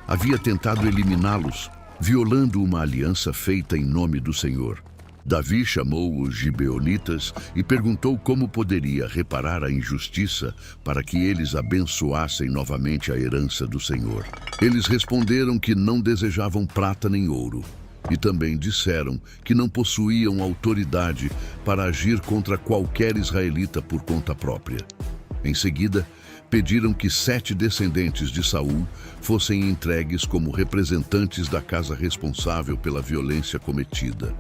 havia tentado eliminá-los, violando uma aliança feita em nome do Senhor. Davi chamou os gibeonitas e perguntou como poderia reparar a injustiça para que eles abençoassem novamente a herança do Senhor. Eles responderam que não desejavam prata nem ouro, e também disseram que não possuíam autoridade para agir contra qualquer israelita por conta própria. Em seguida, pediram que 7 descendentes de Saul fossem entregues como representantes da casa responsável pela violência cometida.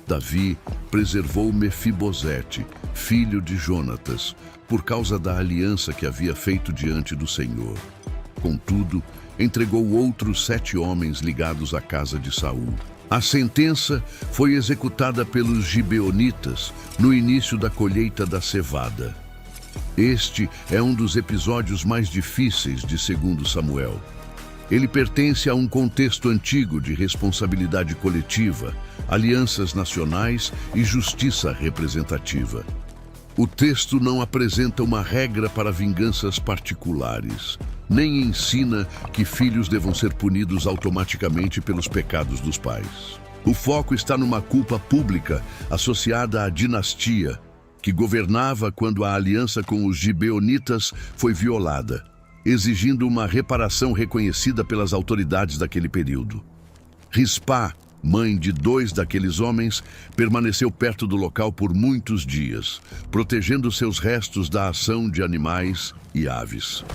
Davi preservou Mefibosete, filho de Jonatas, por causa da aliança que havia feito diante do Senhor. Contudo, entregou outros 7 homens ligados à casa de Saul. A sentença foi executada pelos gibeonitas no início da colheita da cevada. Este é um dos episódios mais difíceis de 2 Samuel. Ele pertence a um contexto antigo de responsabilidade coletiva, alianças nacionais e justiça representativa. O texto não apresenta uma regra para vinganças particulares, nem ensina que filhos devam ser punidos automaticamente pelos pecados dos pais. O foco está numa culpa pública associada à dinastia, que governava quando a aliança com os gibeonitas foi violada, exigindo uma reparação reconhecida pelas autoridades daquele período. Rispá, mãe de 2 daqueles homens, permaneceu perto do local por muitos dias, protegendo seus restos da ação de animais e aves.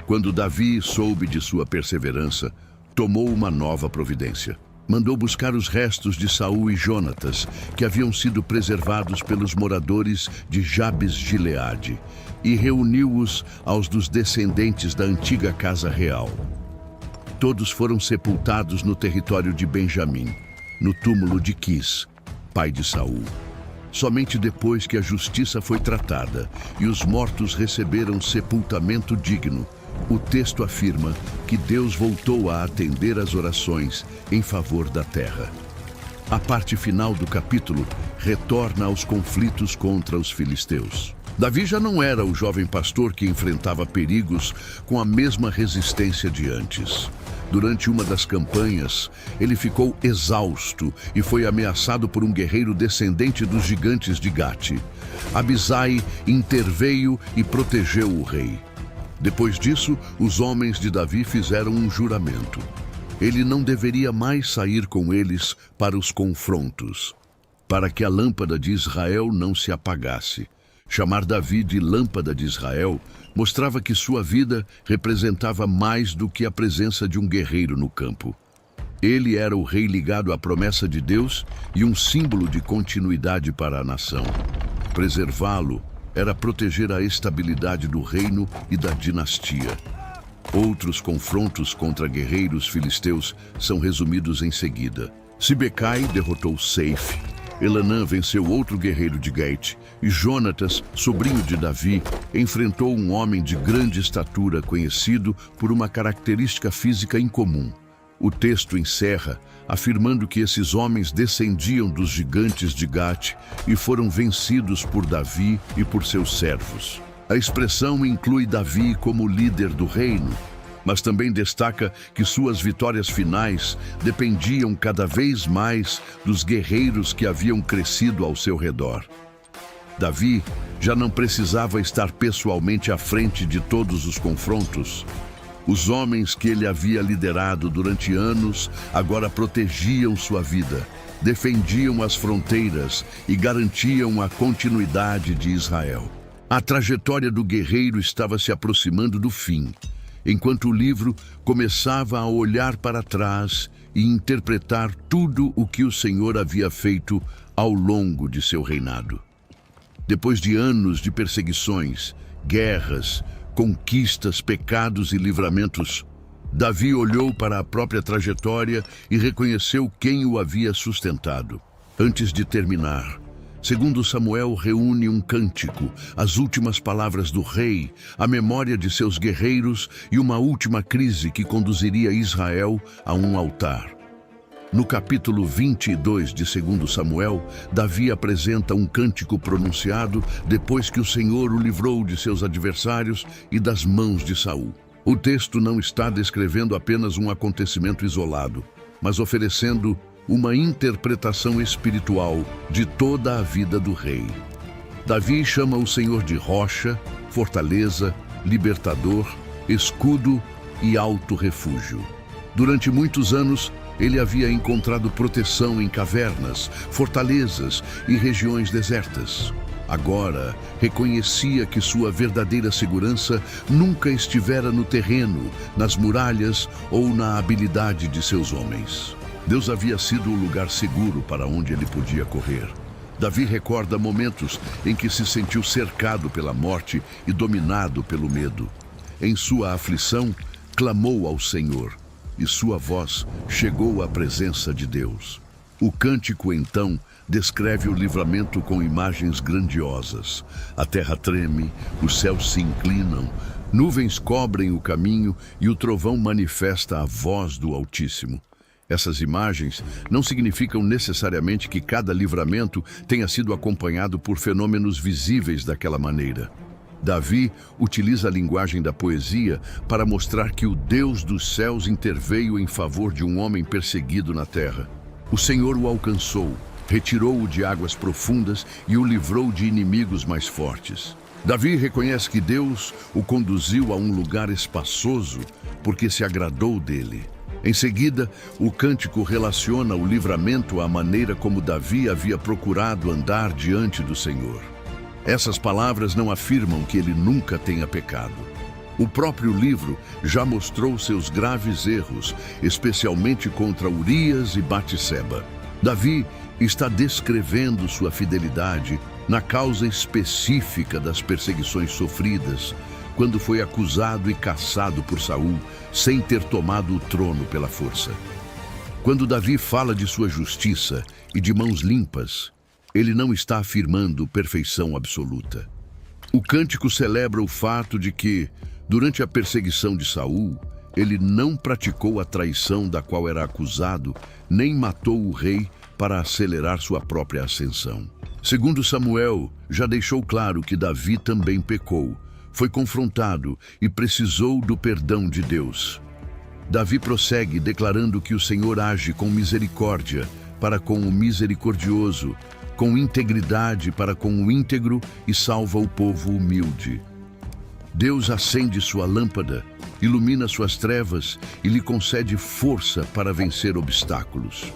Quando Davi soube de sua perseverança, tomou uma nova providência. Mandou buscar os restos de Saul e Jonatas, que haviam sido preservados pelos moradores de Jabes-Gileade, e reuniu-os aos dos descendentes da antiga casa real. Todos foram sepultados no território de Benjamim, no túmulo de Quis, pai de Saul. Somente depois que a justiça foi tratada e os mortos receberam sepultamento digno, o texto afirma que Deus voltou a atender às orações em favor da terra. A parte final do capítulo retorna aos conflitos contra os filisteus. Davi já não era o jovem pastor que enfrentava perigos com a mesma resistência de antes. Durante uma das campanhas, ele ficou exausto e foi ameaçado por um guerreiro descendente dos gigantes de Gate. Abisai interveio e protegeu o rei. Depois disso, os homens de Davi fizeram um juramento. Ele não deveria mais sair com eles para os confrontos, para que a lâmpada de Israel não se apagasse. Chamar Davi de lâmpada de Israel mostrava que sua vida representava mais do que a presença de um guerreiro no campo. Ele era o rei ligado à promessa de Deus e um símbolo de continuidade para a nação. Preservá-lo era proteger a estabilidade do reino e da dinastia. Outros confrontos contra guerreiros filisteus são resumidos em seguida. Sibecai derrotou Seife, Elanã venceu outro guerreiro de Gate, e Jonatas, sobrinho de Davi, enfrentou um homem de grande estatura conhecido por uma característica física incomum. O texto encerra afirmando que esses homens descendiam dos gigantes de Gate e foram vencidos por Davi e por seus servos. A expressão inclui Davi como líder do reino, mas também destaca que suas vitórias finais dependiam cada vez mais dos guerreiros que haviam crescido ao seu redor. Davi já não precisava estar pessoalmente à frente de todos os confrontos. Os homens que ele havia liderado durante anos agora protegiam sua vida, defendiam as fronteiras e garantiam a continuidade de Israel. A trajetória do guerreiro estava se aproximando do fim, enquanto o livro começava a olhar para trás e interpretar tudo o que o Senhor havia feito ao longo de seu reinado. Depois de anos de perseguições, guerras, conquistas, pecados e livramentos, Davi olhou para a própria trajetória e reconheceu quem o havia sustentado. Antes de terminar, 2 Samuel reúne um cântico, as últimas palavras do rei, a memória de seus guerreiros e uma última crise que conduziria Israel a um altar. No capítulo 22 de 2 Samuel, Davi apresenta um cântico pronunciado depois que o Senhor o livrou de seus adversários e das mãos de Saul. O texto não está descrevendo apenas um acontecimento isolado, mas oferecendo uma interpretação espiritual de toda a vida do rei. Davi chama o Senhor de rocha, fortaleza, libertador, escudo e alto refúgio. Durante muitos anos, ele havia encontrado proteção em cavernas, fortalezas e regiões desertas. Agora, reconhecia que sua verdadeira segurança nunca estivera no terreno, nas muralhas ou na habilidade de seus homens. Deus havia sido o lugar seguro para onde ele podia correr. Davi recorda momentos em que se sentiu cercado pela morte e dominado pelo medo. Em sua aflição, clamou ao Senhor, e sua voz chegou à presença de Deus. O cântico, então, descreve o livramento com imagens grandiosas. A terra treme, os céus se inclinam, nuvens cobrem o caminho e o trovão manifesta a voz do Altíssimo. Essas imagens não significam necessariamente que cada livramento tenha sido acompanhado por fenômenos visíveis daquela maneira. Davi utiliza a linguagem da poesia para mostrar que o Deus dos céus interveio em favor de um homem perseguido na terra. O Senhor o alcançou, retirou-o de águas profundas e o livrou de inimigos mais fortes. Davi reconhece que Deus o conduziu a um lugar espaçoso porque se agradou dele. Em seguida, o cântico relaciona o livramento à maneira como Davi havia procurado andar diante do Senhor. Essas palavras não afirmam que ele nunca tenha pecado. O próprio livro já mostrou seus graves erros, especialmente contra Urias e Batseba. Davi está descrevendo sua fidelidade na causa específica das perseguições sofridas, quando foi acusado e caçado por Saul, sem ter tomado o trono pela força. Quando Davi fala de sua justiça e de mãos limpas, ele não está afirmando perfeição absoluta. O cântico celebra o fato de que, durante a perseguição de Saul, ele não praticou a traição da qual era acusado, nem matou o rei para acelerar sua própria ascensão. Segundo Samuel, já deixou claro que Davi também pecou, foi confrontado e precisou do perdão de Deus. Davi prossegue declarando que o Senhor age com misericórdia para com o misericordioso, com integridade para com o íntegro e salva o povo humilde. Deus acende sua lâmpada, ilumina suas trevas e lhe concede força para vencer obstáculos.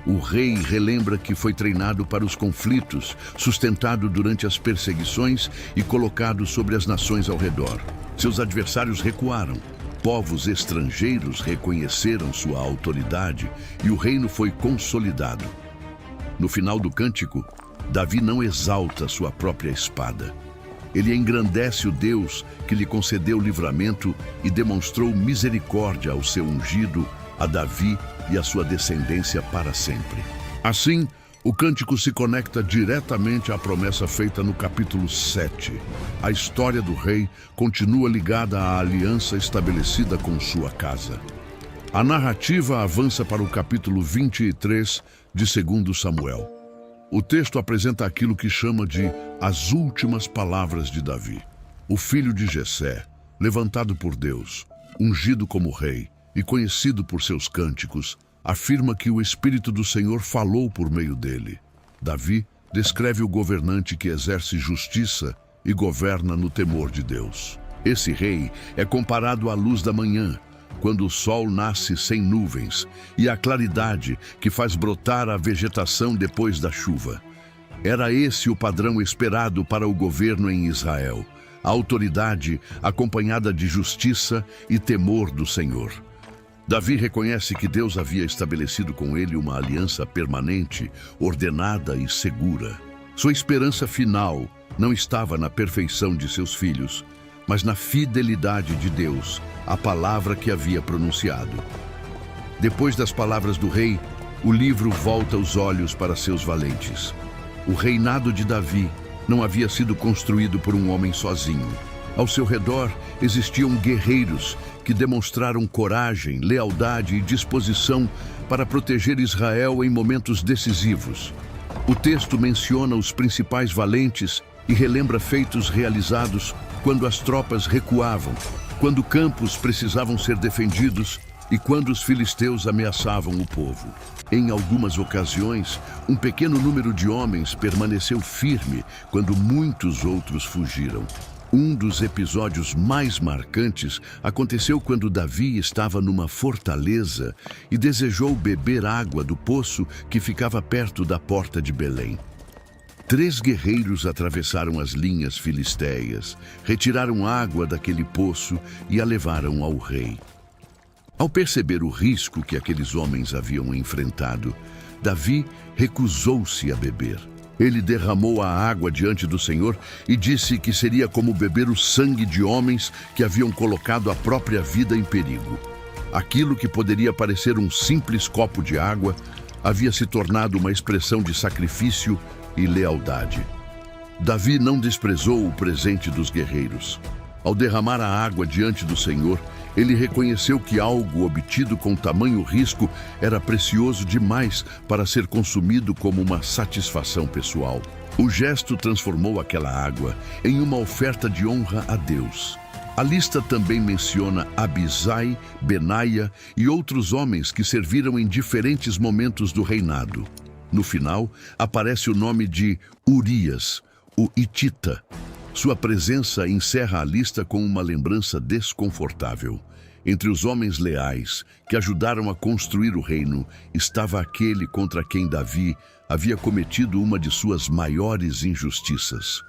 O rei relembra que foi treinado para os conflitos, sustentado durante as perseguições e colocado sobre as nações ao redor. Seus adversários recuaram. Povos estrangeiros reconheceram sua autoridade e o reino foi consolidado. No final do cântico, Davi não exalta sua própria espada. Ele engrandece o Deus que lhe concedeu livramento e demonstrou misericórdia ao seu ungido, a Davi e a sua descendência para sempre. Assim, o cântico se conecta diretamente à promessa feita no capítulo 7. A história do rei continua ligada à aliança estabelecida com sua casa. A narrativa avança para o capítulo 23 de 2 Samuel. O texto apresenta aquilo que chama de as últimas palavras de Davi. O filho de Jessé, levantado por Deus, ungido como rei e conhecido por seus cânticos, afirma que o Espírito do Senhor falou por meio dele. Davi descreve o governante que exerce justiça e governa no temor de Deus. Esse rei é comparado à luz da manhã, quando o sol nasce sem nuvens, e à claridade que faz brotar a vegetação depois da chuva. Era esse o padrão esperado para o governo em Israel, a autoridade acompanhada de justiça e temor do Senhor. Davi reconhece que Deus havia estabelecido com ele uma aliança permanente, ordenada e segura. Sua esperança final não estava na perfeição de seus filhos, mas na fidelidade de Deus, à palavra que havia pronunciado. Depois das palavras do rei, o livro volta os olhos para seus valentes. O reinado de Davi não havia sido construído por um homem sozinho. Ao seu redor existiam guerreiros que demonstraram coragem, lealdade e disposição para proteger Israel em momentos decisivos. O texto menciona os principais valentes e relembra feitos realizados quando as tropas recuavam, quando campos precisavam ser defendidos e quando os filisteus ameaçavam o povo. Em algumas ocasiões, um pequeno número de homens permaneceu firme quando muitos outros fugiram. Um dos episódios mais marcantes aconteceu quando Davi estava numa fortaleza e desejou beber água do poço que ficava perto da porta de Belém. 3 guerreiros atravessaram as linhas filisteias, retiraram água daquele poço e a levaram ao rei. Ao perceber o risco que aqueles homens haviam enfrentado, Davi recusou-se a beber. Ele derramou a água diante do Senhor e disse que seria como beber o sangue de homens que haviam colocado a própria vida em perigo. Aquilo que poderia parecer um simples copo de água havia se tornado uma expressão de sacrifício e lealdade. Davi não desprezou o presente dos guerreiros. Ao derramar a água diante do Senhor, ele reconheceu que algo obtido com tamanho risco era precioso demais para ser consumido como uma satisfação pessoal. O gesto transformou aquela água em uma oferta de honra a Deus. A lista também menciona Abisai, Benaia e outros homens que serviram em diferentes momentos do reinado. No final, aparece o nome de Urias, o Hitita. Sua presença encerra a lista com uma lembrança desconfortável. Entre os homens leais que ajudaram a construir o reino, estava aquele contra quem Davi havia cometido uma de suas maiores injustiças.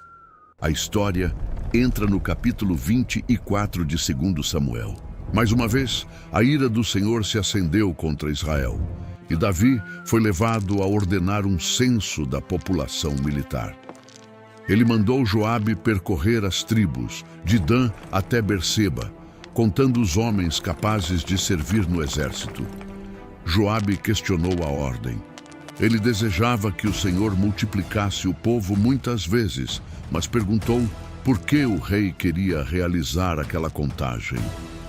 A história entra no capítulo 24 de 2 Samuel. Mais uma vez, a ira do Senhor se acendeu contra Israel, e Davi foi levado a ordenar um censo da população militar. Ele mandou Joabe percorrer as tribos, de Dan até Berseba, contando os homens capazes de servir no exército. Joabe questionou a ordem. Ele desejava que o Senhor multiplicasse o povo muitas vezes, mas perguntou por que o rei queria realizar aquela contagem.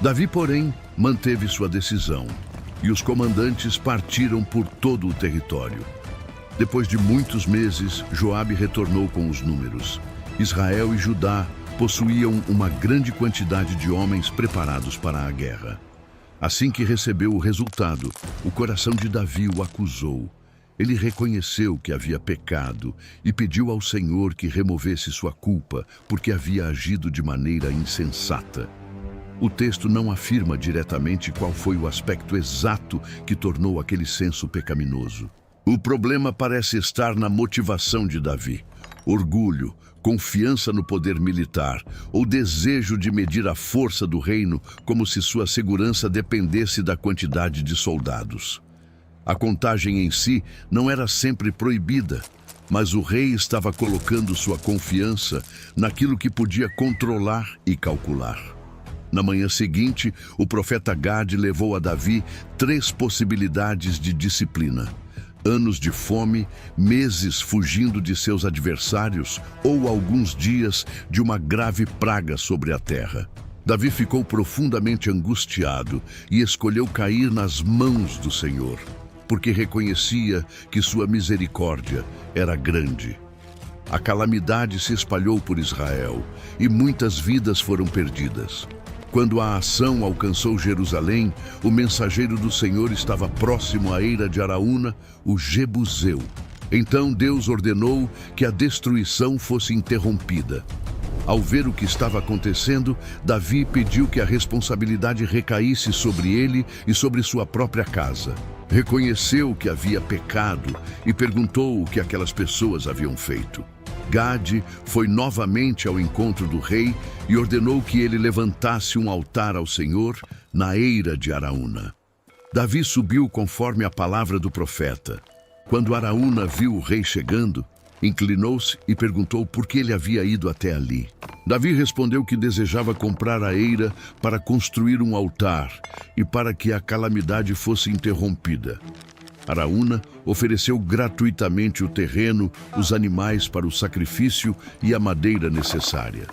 Davi, porém, manteve sua decisão, e os comandantes partiram por todo o território. Depois de muitos meses, Joabe retornou com os números. Israel e Judá possuíam uma grande quantidade de homens preparados para a guerra. Assim que recebeu o resultado, o coração de Davi o acusou. Ele reconheceu que havia pecado e pediu ao Senhor que removesse sua culpa, porque havia agido de maneira insensata. O texto não afirma diretamente qual foi o aspecto exato que tornou aquele censo pecaminoso. O problema parece estar na motivação de Davi. Orgulho, confiança no poder militar ou desejo de medir a força do reino como se sua segurança dependesse da quantidade de soldados. A contagem em si não era sempre proibida, mas o rei estava colocando sua confiança naquilo que podia controlar e calcular. Na manhã seguinte, o profeta Gade levou a Davi 3 possibilidades de disciplina: anos de fome, meses fugindo de seus adversários ou alguns dias de uma grave praga sobre a terra. Davi ficou profundamente angustiado e escolheu cair nas mãos do Senhor, porque reconhecia que sua misericórdia era grande. A calamidade se espalhou por Israel e muitas vidas foram perdidas. Quando a ação alcançou Jerusalém, o mensageiro do Senhor estava próximo à eira de Araúna, o Jebuseu. Então Deus ordenou que a destruição fosse interrompida. Ao ver o que estava acontecendo, Davi pediu que a responsabilidade recaísse sobre ele e sobre sua própria casa. Reconheceu que havia pecado e perguntou o que aquelas pessoas haviam feito. Gade foi novamente ao encontro do rei e ordenou que ele levantasse um altar ao Senhor na eira de Araúna. Davi subiu conforme a palavra do profeta. Quando Araúna viu o rei chegando, inclinou-se e perguntou por que ele havia ido até ali. Davi respondeu que desejava comprar a eira para construir um altar e para que a calamidade fosse interrompida. Araúna ofereceu gratuitamente o terreno, os animais para o sacrifício e a madeira necessária.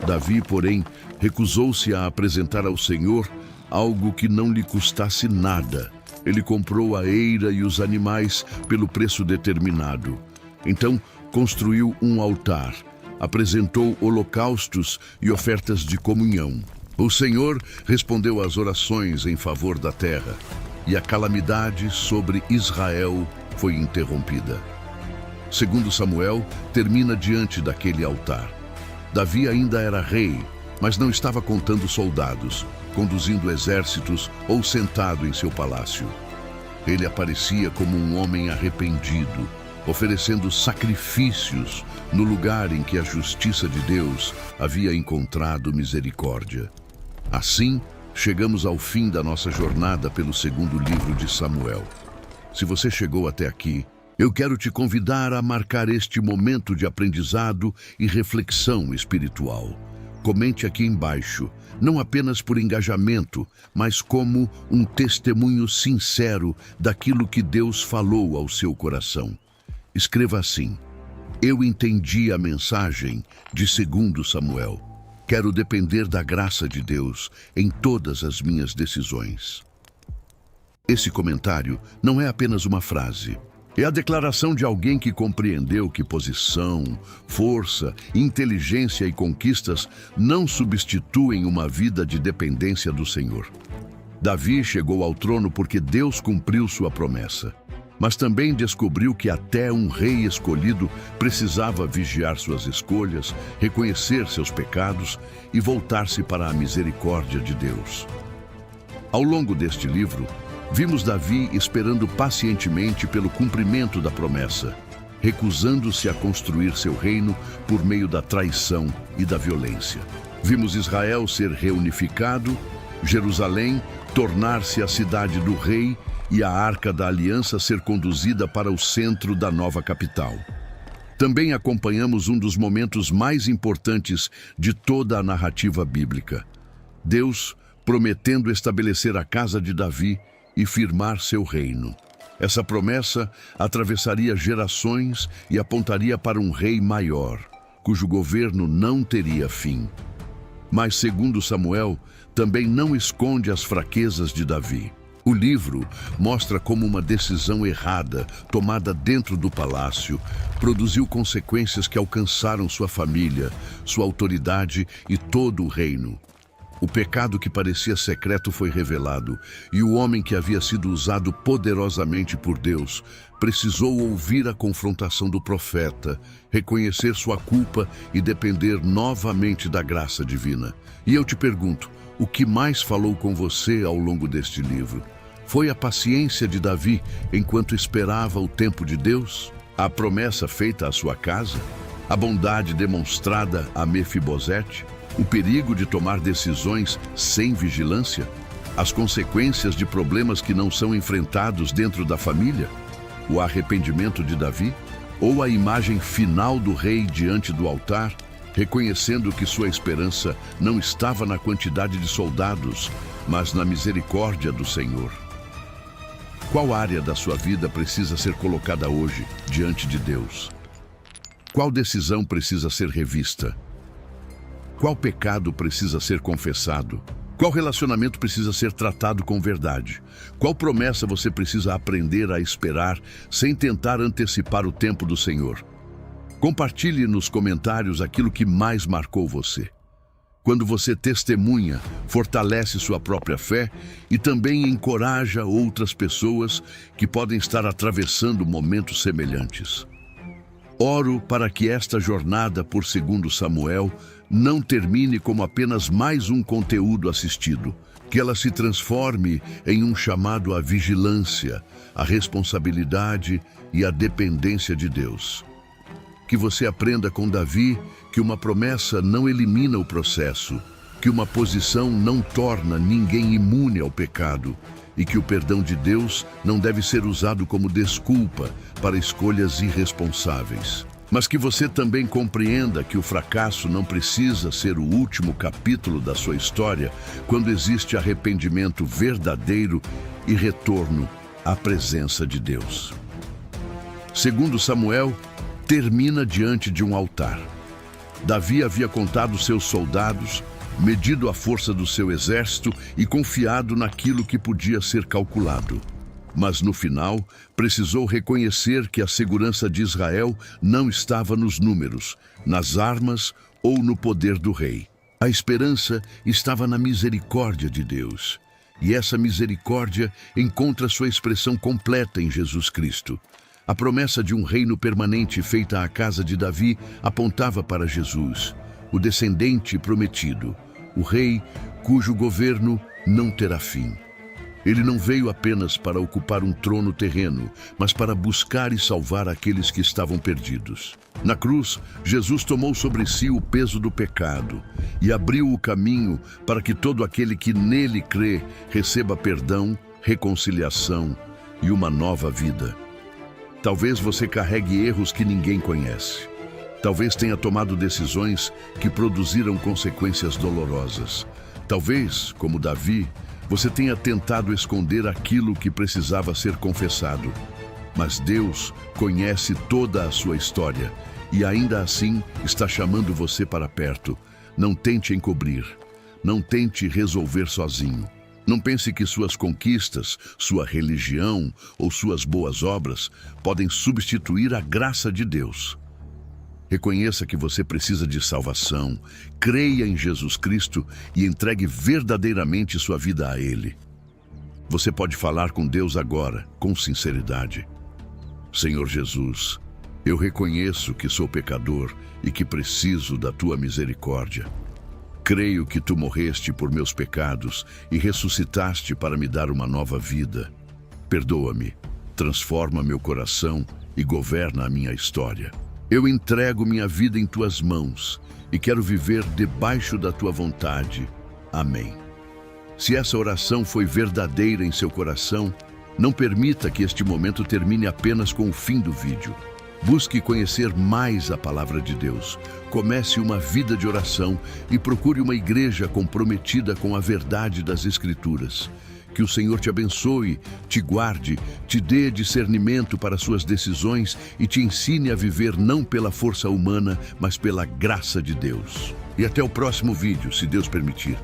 Davi, porém, recusou-se a apresentar ao Senhor algo que não lhe custasse nada. Ele comprou a eira e os animais pelo preço determinado. Então, construiu um altar, apresentou holocaustos e ofertas de comunhão. O Senhor respondeu às orações em favor da terra, e a calamidade sobre Israel foi interrompida. Segundo Samuel, termina diante daquele altar. Davi ainda era rei, mas não estava contando soldados, conduzindo exércitos ou sentado em seu palácio. Ele aparecia como um homem arrependido, oferecendo sacrifícios no lugar em que a justiça de Deus havia encontrado misericórdia. Assim, chegamos ao fim da nossa jornada pelo segundo livro de Samuel. Se você chegou até aqui, eu quero te convidar a marcar este momento de aprendizado e reflexão espiritual. Comente aqui embaixo, não apenas por engajamento, mas como um testemunho sincero daquilo que Deus falou ao seu coração. Escreva assim: eu entendi a mensagem de 2 Samuel. Quero depender da graça de Deus em todas as minhas decisões. Esse comentário não é apenas uma frase. É a declaração de alguém que compreendeu que posição, força, inteligência e conquistas não substituem uma vida de dependência do Senhor. Davi chegou ao trono porque Deus cumpriu sua promessa, mas também descobriu que até um rei escolhido precisava vigiar suas escolhas, reconhecer seus pecados e voltar-se para a misericórdia de Deus. Ao longo deste livro, vimos Davi esperando pacientemente pelo cumprimento da promessa, recusando-se a construir seu reino por meio da traição e da violência. Vimos Israel ser reunificado, Jerusalém tornar-se a cidade do rei e a Arca da Aliança ser conduzida para o centro da nova capital. Também acompanhamos um dos momentos mais importantes de toda a narrativa bíblica: Deus prometendo estabelecer a casa de Davi e firmar seu reino. Essa promessa atravessaria gerações e apontaria para um rei maior, cujo governo não teria fim. Mas, segundo Samuel, também não esconde as fraquezas de Davi. O livro mostra como uma decisão errada, tomada dentro do palácio, produziu consequências que alcançaram sua família, sua autoridade e todo o reino. O pecado que parecia secreto foi revelado, e o homem que havia sido usado poderosamente por Deus precisou ouvir a confrontação do profeta, reconhecer sua culpa e depender novamente da graça divina. E eu te pergunto, o que mais falou com você ao longo deste livro? Foi a paciência de Davi enquanto esperava o tempo de Deus? A promessa feita à sua casa? A bondade demonstrada a Mefibosete? O perigo de tomar decisões sem vigilância? As consequências de problemas que não são enfrentados dentro da família? O arrependimento de Davi? Ou a imagem final do rei diante do altar, reconhecendo que sua esperança não estava na quantidade de soldados, mas na misericórdia do Senhor? Qual área da sua vida precisa ser colocada hoje diante de Deus? Qual decisão precisa ser revista? Qual pecado precisa ser confessado? Qual relacionamento precisa ser tratado com verdade? Qual promessa você precisa aprender a esperar sem tentar antecipar o tempo do Senhor? Compartilhe nos comentários aquilo que mais marcou você. Quando você testemunha, fortalece sua própria fé e também encoraja outras pessoas que podem estar atravessando momentos semelhantes. Oro para que esta jornada por 2 Samuel não termine como apenas mais um conteúdo assistido, que ela se transforme em um chamado à vigilância, à responsabilidade e à dependência de Deus. Que você aprenda com Davi que uma promessa não elimina o processo, que uma posição não torna ninguém imune ao pecado e que o perdão de Deus não deve ser usado como desculpa para escolhas irresponsáveis. Mas que você também compreenda que o fracasso não precisa ser o último capítulo da sua história quando existe arrependimento verdadeiro e retorno à presença de Deus. 2 Samuel termina diante de um altar. Davi havia contado seus soldados, medido a força do seu exército e confiado naquilo que podia ser calculado. Mas no final, precisou reconhecer que a segurança de Israel não estava nos números, nas armas ou no poder do rei. A esperança estava na misericórdia de Deus. E essa misericórdia encontra sua expressão completa em Jesus Cristo. A promessa de um reino permanente feita à casa de Davi apontava para Jesus, o descendente prometido, o rei cujo governo não terá fim. Ele não veio apenas para ocupar um trono terreno, mas para buscar e salvar aqueles que estavam perdidos. Na cruz, Jesus tomou sobre si o peso do pecado e abriu o caminho para que todo aquele que nele crê receba perdão, reconciliação e uma nova vida. Talvez você carregue erros que ninguém conhece. Talvez tenha tomado decisões que produziram consequências dolorosas. Talvez, como Davi, você tenha tentado esconder aquilo que precisava ser confessado. Mas Deus conhece toda a sua história e ainda assim está chamando você para perto. Não tente encobrir. Não tente resolver sozinho. Não pense que suas conquistas, sua religião ou suas boas obras podem substituir a graça de Deus. Reconheça que você precisa de salvação, creia em Jesus Cristo e entregue verdadeiramente sua vida a Ele. Você pode falar com Deus agora, com sinceridade. Senhor Jesus, eu reconheço que sou pecador e que preciso da Tua misericórdia. Creio que Tu morreste por meus pecados e ressuscitaste para me dar uma nova vida. Perdoa-me, transforma meu coração e governa a minha história. Eu entrego minha vida em Tuas mãos e quero viver debaixo da Tua vontade. Amém. Se essa oração foi verdadeira em seu coração, não permita que este momento termine apenas com o fim do vídeo. Busque conhecer mais a palavra de Deus. Comece uma vida de oração e procure uma igreja comprometida com a verdade das Escrituras. Que o Senhor te abençoe, te guarde, te dê discernimento para suas decisões e te ensine a viver não pela força humana, mas pela graça de Deus. E até o próximo vídeo, se Deus permitir.